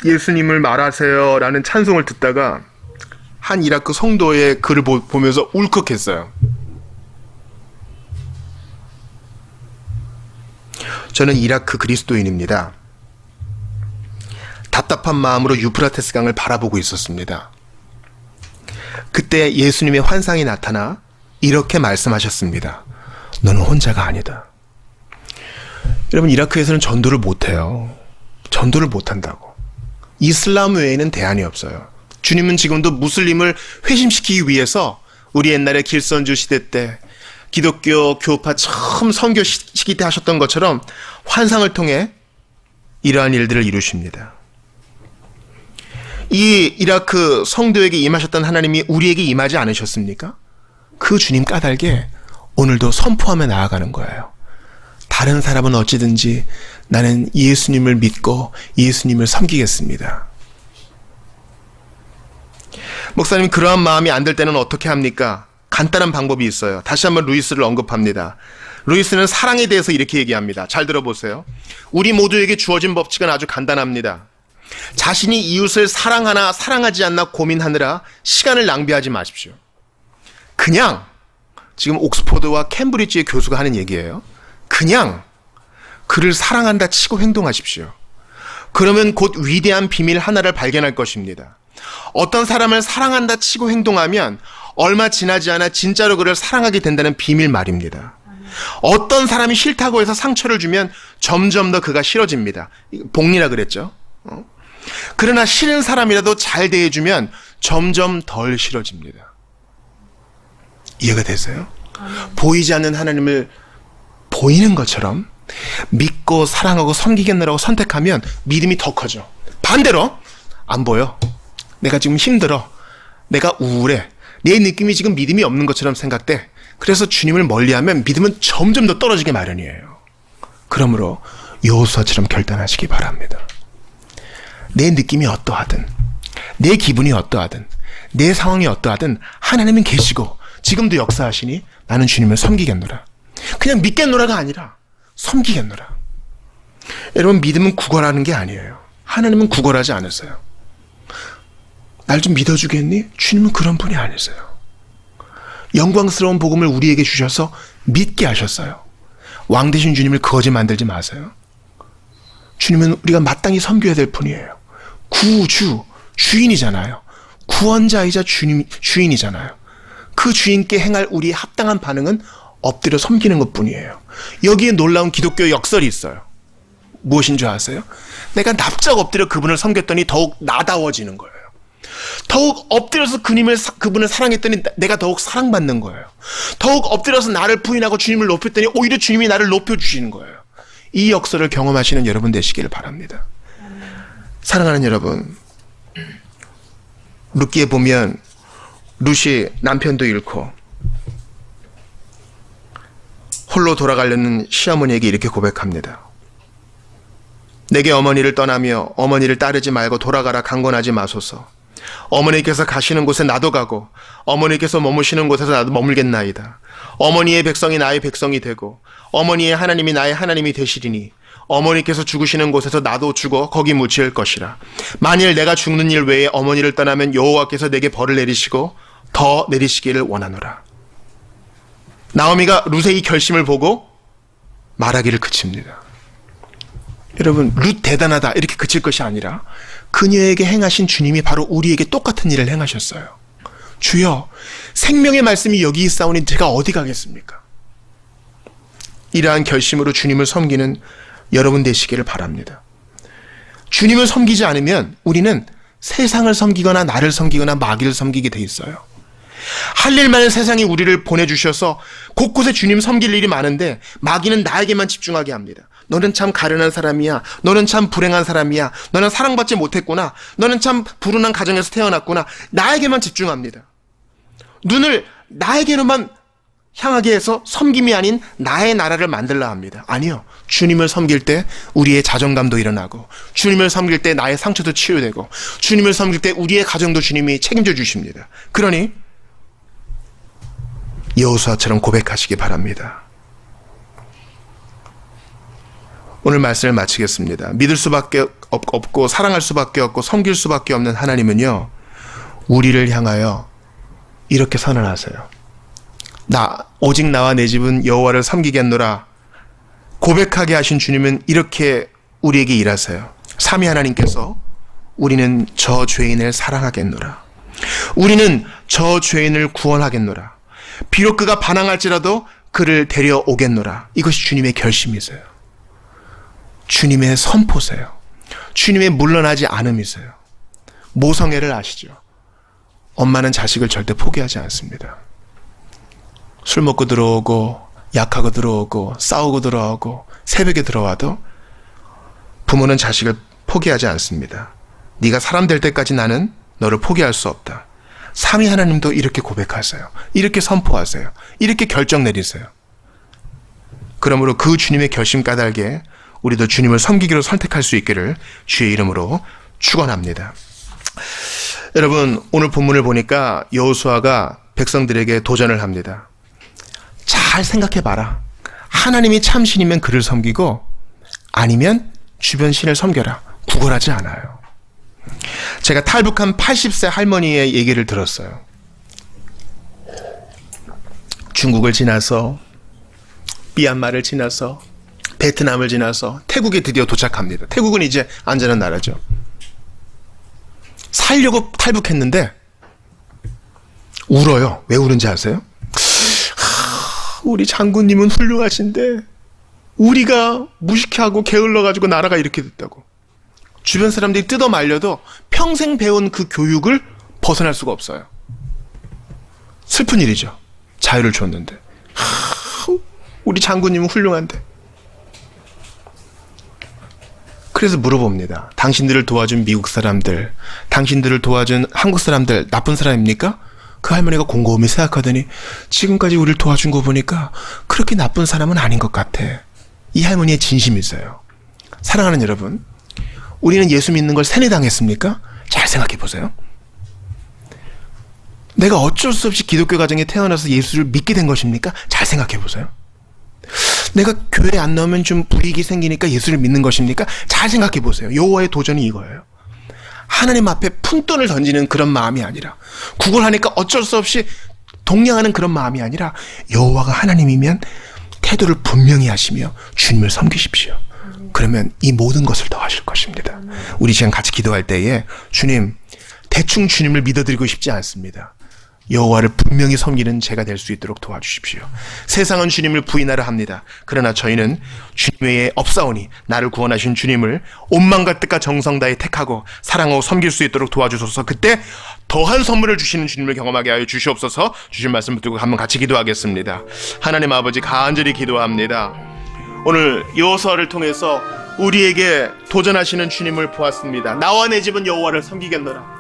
예수님을 말하세요 라는 찬송을 듣다가 한 이라크 성도의 글을 보면서 울컥했어요. 저는 이라크 그리스도인입니다. 답답한 마음으로 유프라테스 강을 바라보고 있었습니다. 그때 예수님의 환상이 나타나 이렇게 말씀하셨습니다. 너는 혼자가 아니다. 여러분, 이라크에서는 전도를 못해요. 전도를 못한다고. 이슬람 외에는 대안이 없어요. 주님은 지금도 무슬림을 회심시키기 위해서 우리 옛날에 길선주 시대 때 기독교 교파 처음 선교 시기 때 하셨던 것처럼 환상을 통해 이러한 일들을 이루십니다. 이 이라크 성도에게 임하셨던 하나님이 우리에게 임하지 않으셨습니까? 그 주님 까닭에 오늘도 선포하며 나아가는 거예요. 다른 사람은 어찌든지 나는 예수님을 믿고 예수님을 섬기겠습니다. 목사님, 그러한 마음이 안 될 때는 어떻게 합니까? 간단한 방법이 있어요. 다시 한번 루이스를 언급합니다. 루이스는 사랑에 대해서 이렇게 얘기합니다. 잘 들어보세요. 우리 모두에게 주어진 법칙은 아주 간단합니다. 자신이 이웃을 사랑하나 사랑하지 않나 고민하느라 시간을 낭비하지 마십시오. 그냥, 지금 옥스포드와 캠브리지의 교수가 하는 얘기예요. 그냥 그를 사랑한다 치고 행동하십시오. 그러면 곧 위대한 비밀 하나를 발견할 것입니다. 어떤 사람을 사랑한다 치고 행동하면 얼마 지나지 않아 진짜로 그를 사랑하게 된다는 비밀 말입니다. 어떤 사람이 싫다고 해서 상처를 주면 점점 더 그가 싫어집니다. 복리라 그랬죠. 그러나 싫은 사람이라도 잘 대해주면 점점 덜 싫어집니다. 이해가 되세요? 보이지 않는 하나님을 보이는 것처럼 믿고 사랑하고 섬기겠노라고 선택하면 믿음이 더 커져. 반대로 안 보여. 내가 지금 힘들어. 내가 우울해. 내 느낌이 지금 믿음이 없는 것처럼 생각돼. 그래서 주님을 멀리하면 믿음은 점점 더 떨어지게 마련이에요. 그러므로 여호수아처럼 결단하시기 바랍니다. 내 느낌이 어떠하든, 내 기분이 어떠하든, 내 상황이 어떠하든 하나님은 계시고 지금도 역사하시니 나는 주님을 섬기겠노라. 그냥 믿겠노라가 아니라 섬기겠노라. 여러분, 믿음은 구걸하는 게 아니에요. 하나님은 구걸하지 않으세요. 날 좀 믿어주겠니? 주님은 그런 분이 아니세요. 영광스러운 복음을 우리에게 주셔서 믿게 하셨어요. 왕 되신 주님을 거지 만들지 마세요. 주님은 우리가 마땅히 섬겨야 될 분이에요. 구주, 주인이잖아요. 구원자이자 주인이잖아요. 그 주인께 행할 우리의 합당한 반응은 엎드려 섬기는 것뿐이에요. 여기에 놀라운 기독교 역설이 있어요. 무엇인 줄 아세요? 내가 납작 엎드려 그분을 섬겼더니 더욱 나다워지는 거예요. 더욱 엎드려서 그분을 사랑했더니 내가 더욱 사랑받는 거예요. 더욱 엎드려서 나를 부인하고 주님을 높였더니 오히려 주님이 나를 높여주시는 거예요. 이 역설을 경험하시는 여러분 되시기를 바랍니다. 사랑하는 여러분, 룻기에 보면 룻이 남편도 잃고 홀로 돌아가려는 시어머니에게 이렇게 고백합니다. 내게 어머니를 떠나며 어머니를 따르지 말고 돌아가라 강권하지 마소서. 어머니께서 가시는 곳에 나도 가고 어머니께서 머무시는 곳에서 나도 머물겠나이다. 어머니의 백성이 나의 백성이 되고 어머니의 하나님이 나의 하나님이 되시리니 어머니께서 죽으시는 곳에서 나도 죽어 거기 묻힐 것이라. 만일 내가 죽는 일 외에 어머니를 떠나면 여호와께서 내게 벌을 내리시고 더 내리시기를 원하노라. 나오미가 룻의 이 결심을 보고 말하기를 그칩니다. 여러분, 룻 대단하다 이렇게 그칠 것이 아니라 그녀에게 행하신 주님이 바로 우리에게 똑같은 일을 행하셨어요. 주여, 생명의 말씀이 여기 있사오니 제가 어디 가겠습니까? 이러한 결심으로 주님을 섬기는 여러분 되시기를 바랍니다. 주님을 섬기지 않으면 우리는 세상을 섬기거나 나를 섬기거나 마귀를 섬기게 돼 있어요. 할 일만은 세상이 우리를 보내주셔서 곳곳에 주님 섬길 일이 많은데 마귀는 나에게만 집중하게 합니다. 너는 참 가련한 사람이야. 너는 참 불행한 사람이야. 너는 사랑받지 못했구나. 너는 참 불운한 가정에서 태어났구나. 나에게만 집중합니다. 눈을 나에게로만 향하게 해서 섬김이 아닌 나의 나라를 만들라 합니다. 아니요. 주님을 섬길 때 우리의 자존감도 일어나고, 주님을 섬길 때 나의 상처도 치유되고, 주님을 섬길 때 우리의 가정도 주님이 책임져 주십니다. 그러니 여호수아처럼 고백하시기 바랍니다. 오늘 말씀을 마치겠습니다. 믿을 수밖에 없고 사랑할 수밖에 없고 섬길 수밖에 없는 하나님은요, 우리를 향하여 이렇게 선언하세요. 오직 나와 내 집은 여호와를 섬기겠노라. 고백하게 하신 주님은 이렇게 우리에게 일하세요. 삼위 하나님께서 우리는 저 죄인을 사랑하겠노라. 우리는 저 죄인을 구원하겠노라. 비록 그가 반항할지라도 그를 데려오겠노라. 이것이 주님의 결심이세요. 주님의 선포세요. 주님의 물러나지 않음이세요. 모성애를 아시죠? 엄마는 자식을 절대 포기하지 않습니다. 술 먹고 들어오고 약하고 들어오고 싸우고 들어오고 새벽에 들어와도 부모는 자식을 포기하지 않습니다. 네가 사람 될 때까지 나는 너를 포기할 수 없다. 삼위 하나님도 이렇게 고백하세요. 이렇게 선포하세요. 이렇게 결정 내리세요. 그러므로 그 주님의 결심 까닭에 우리도 주님을 섬기기로 선택할 수 있기를 주의 이름으로 축원합니다. 여러분, 오늘 본문을 보니까 여호수아가 백성들에게 도전을 합니다. 잘 생각해봐라. 하나님이 참 신이면 그를 섬기고 아니면 주변 신을 섬겨라. 구걸하지 않아요. 제가 탈북한 80세 할머니의 얘기를 들었어요. 중국을 지나서 미얀마를 지나서 베트남을 지나서 태국에 드디어 도착합니다. 태국은 이제 안전한 나라죠. 살려고 탈북했는데 울어요. 왜 우는지 아세요? 우리 장군님은 훌륭하신데 우리가 무식하고 게을러가지고 나라가 이렇게 됐다고. 주변 사람들이 뜯어 말려도 평생 배운 그 교육을 벗어날 수가 없어요. 슬픈 일이죠. 자유를 줬는데. 우리 장군님은 훌륭한데. 그래서 물어봅니다. 당신들을 도와준 미국 사람들, 당신들을 도와준 한국 사람들 나쁜 사람입니까? 그 할머니가 곰곰이 생각하더니 지금까지 우리를 도와준 거 보니까 그렇게 나쁜 사람은 아닌 것 같아. 이 할머니의 진심이 있어요. 사랑하는 여러분, 우리는 예수 믿는 걸 세뇌당했습니까? 잘 생각해 보세요. 내가 어쩔 수 없이 기독교 가정에 태어나서 예수를 믿게 된 것입니까? 잘 생각해 보세요. 내가 교회 안 나오면 좀 불이익이 생기니까 예수를 믿는 것입니까? 잘 생각해 보세요. 여호와의 도전이 이거예요. 하나님 앞에 푼돈을 던지는 그런 마음이 아니라, 구걸하니까 어쩔 수 없이 동냥하는 그런 마음이 아니라, 여호와가 하나님이면 태도를 분명히 하시며 주님을 섬기십시오. 그러면 이 모든 것을 더하실 것입니다. 우리 지금 같이 기도할 때에 주님, 대충 주님을 믿어드리고 싶지 않습니다. 여호와를 분명히 섬기는 제가 될 수 있도록 도와주십시오. 세상은 주님을 부인하려 합니다. 그러나 저희는 주님 외에 없사오니 나를 구원하신 주님을 온망과 뜻과 정성 다해 택하고 사랑하고 섬길 수 있도록 도와주소서. 그때 더한 선물을 주시는 주님을 경험하게 하여 주시옵소서. 주신 말씀 붙들고 한번 같이 기도하겠습니다. 하나님 아버지, 간절히 기도합니다. 오늘 여호수아를 통해서 우리에게 도전하시는 주님을 보았습니다. 나와 내 집은 여호와를 섬기겠노라.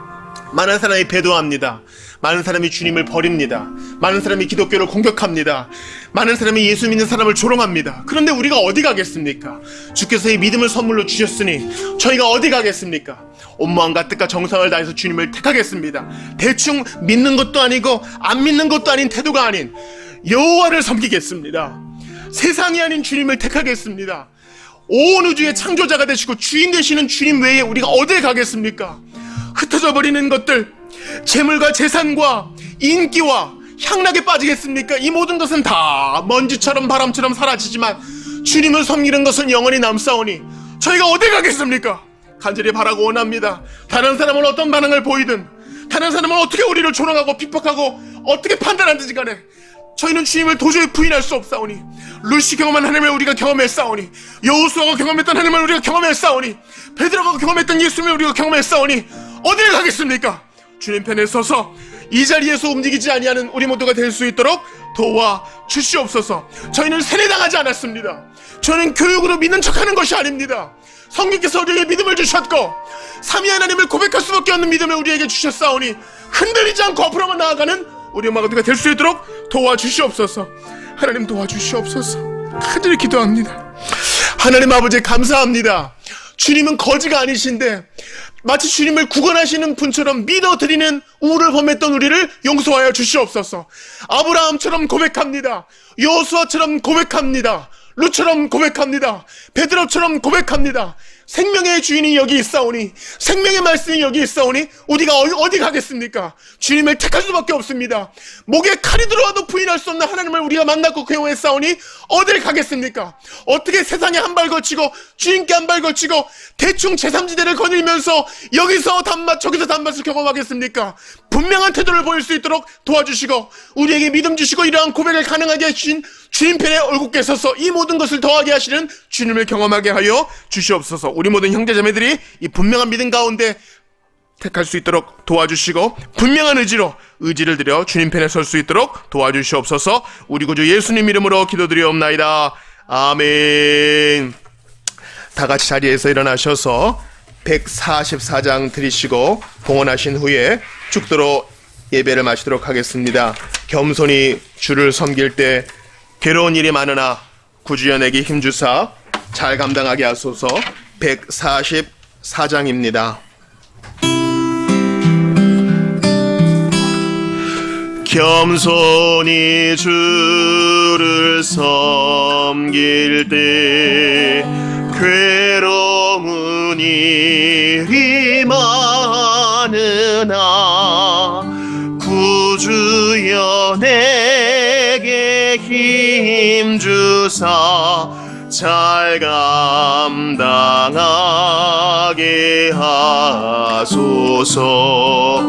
많은 사람이 배도합니다. 많은 사람이 주님을 버립니다. 많은 사람이 기독교를 공격합니다. 많은 사람이 예수 믿는 사람을 조롱합니다. 그런데 우리가 어디 가겠습니까? 주께서 이 믿음을 선물로 주셨으니 저희가 어디 가겠습니까? 온 마음과 뜻과 정성을 다해서 주님을 택하겠습니다. 대충 믿는 것도 아니고 안 믿는 것도 아닌 태도가 아닌 여호와를 섬기겠습니다. 세상이 아닌 주님을 택하겠습니다. 온 우주의 창조자가 되시고 주인 되시는 주님 외에 우리가 어딜 가겠습니까? 흩어져 버리는 것들, 재물과 재산과 인기와 향락에 빠지겠습니까? 이 모든 것은 다 먼지처럼 바람처럼 사라지지만 주님을 섬기는 것은 영원히 남사오니 저희가 어디 가겠습니까? 간절히 바라고 원합니다. 다른 사람은 어떤 반응을 보이든, 다른 사람은 어떻게 우리를 조롱하고 비폭하고 어떻게 판단하든지 간에 저희는 주님을 도저히 부인할 수 없사오니, 루시 경험한 하나님을 우리가 경험했사오니, 여호수아가 경험했던 하나님을 우리가 경험했사오니, 베드로가 경험했던 예수님을 우리가 경험했사오니 어디를 가겠습니까? 주님 편에 서서 이 자리에서 움직이지 아니하는 우리 모두가 될 수 있도록 도와 주시옵소서. 저희는 세뇌당하지 않았습니다. 저는 교육으로 믿는 척하는 것이 아닙니다. 성령께서 우리에게 믿음을 주셨고 삼위 하나님을 고백할 수밖에 없는 믿음을 우리에게 주셨사오니 흔들리지 않고 앞으로만 나아가는 우리 모두가 될 수 있도록 도와주시옵소서. 하나님 도와주시옵소서. 간절히 기도합니다. 하나님 아버지 감사합니다. 주님은 거지가 아니신데 마치 주님을 구원하시는 분처럼 믿어드리는 우를 범했던 우리를 용서하여 주시옵소서. 아브라함처럼 고백합니다. 여호수아처럼 고백합니다. 룻처럼 고백합니다. 베드로처럼 고백합니다. 생명의 주인이 여기 있사오니, 생명의 말씀이 여기 있사오니 우리가 어디 가겠습니까? 주님을 택할 수밖에 없습니다. 목에 칼이 들어와도 부인할 수 없는 하나님을 우리가 만났고 경험했사오니 어딜 가겠습니까? 어떻게 세상에 한 발 거치고 주님께 한 발 거치고 대충 제3지대를 거닐면서 여기서 단맛 저기서 단맛을 경험하겠습니까? 분명한 태도를 보일 수 있도록 도와주시고 우리에게 믿음 주시고 이러한 고백을 가능하게 하신 주님 편에 얼굴께 서서 이 모든 것을 더하게 하시는 주님을 경험하게 하여 주시옵소서. 우리 모든 형제자매들이 이 분명한 믿음 가운데 택할 수 있도록 도와주시고 분명한 의지를 드려 주님 편에 설 수 있도록 도와주시옵소서. 우리 구주 예수님 이름으로 기도드리옵나이다. 아멘. 다 같이 자리에서 일어나셔서 144장 드리시고 봉헌하신 후에 축도로 예배를 마치도록 하겠습니다. 겸손히 주를 섬길 때 괴로운 일이 많으나 구주연에게 힘주사 잘 감당하게 하소서. 144장입니다. 겸손히 주를 섬길 때 괴로운 일이 많으나 구주여 내게 힘주사 잘 감당하게 하소서.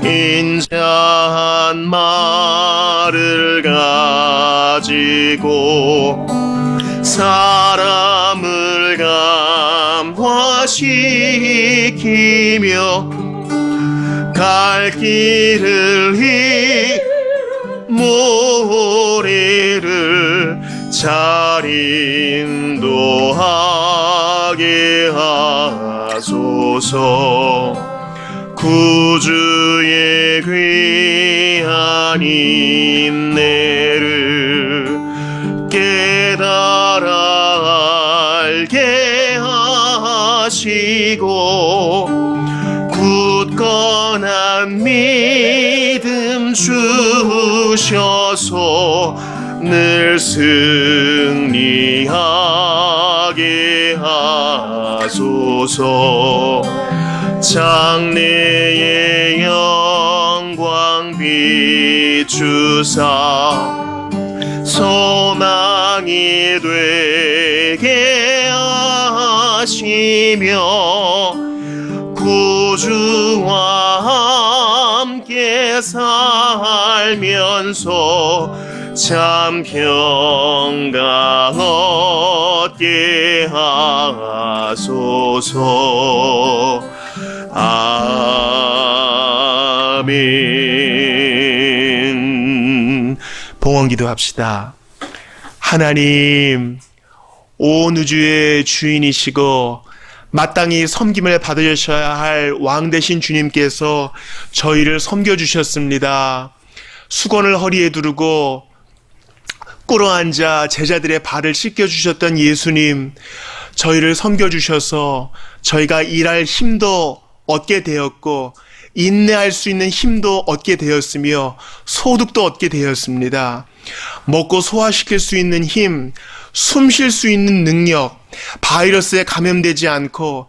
인자한 말을 가지고 사람을 감화시키며 갈 길을 모래를 잘 인도하게 하소서. 구주의 귀한 인내를 깨달아 알게 하시고 굳건한 믿음 주셔서 늘 승리하게 하소서. 장래의 영광 비추사 소망이 되게 하시며 구주와 함께 살면서 참 평강 얻게 하소서. 아멘. 봉헌기도 합시다. 하나님, 온 우주의 주인이시고 마땅히 섬김을 받으셔야 할 왕 되신 주님께서 저희를 섬겨주셨습니다. 수건을 허리에 두르고 꿇어앉아 제자들의 발을 씻겨주셨던 예수님, 저희를 섬겨주셔서 저희가 일할 힘도 얻게 되었고 인내할 수 있는 힘도 얻게 되었으며 소득도 얻게 되었습니다. 먹고 소화시킬 수 있는 힘, 숨 쉴 수 있는 능력, 바이러스에 감염되지 않고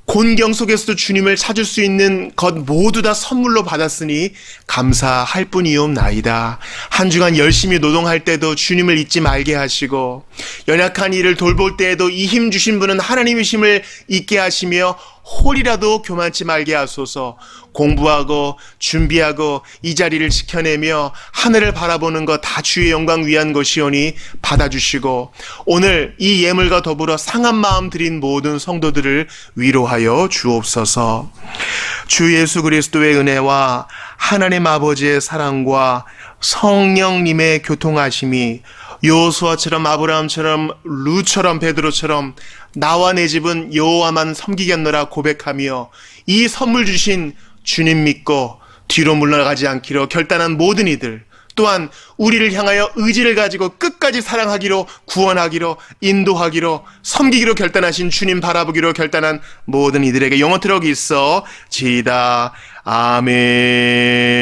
곤경 속에서도 주님을 찾을 수 있는 것 모두 다 선물로 받았으니 감사할 뿐이옵나이다. 한 주간 열심히 노동할 때도 주님을 잊지 말게 하시고 연약한 이를 돌볼 때에도 이 힘 주신 분은 하나님이심을 잊게 하시며 홀이라도 교만치 말게 하소서. 공부하고 준비하고 이 자리를 지켜내며 하늘을 바라보는 것 다 주의 영광 위한 것이오니 받아주시고 오늘 이 예물과 더불어 상한 마음 드린 모든 성도들을 위로하여 주옵소서. 주 예수 그리스도의 은혜와 하나님 아버지의 사랑과 성령님의 교통하심이 여호수아처럼 아브라함처럼 루처럼 베드로처럼 나와 내 집은 여호와만 섬기겠노라 고백하며 이 선물 주신 주님 믿고 뒤로 물러가지 않기로 결단한 모든 이들, 또한 우리를 향하여 의지를 가지고 끝까지 사랑하기로, 구원하기로, 인도하기로, 섬기기로 결단하신 주님 바라보기로 결단한 모든 이들에게 영원토록 있어 지이다. 아멘.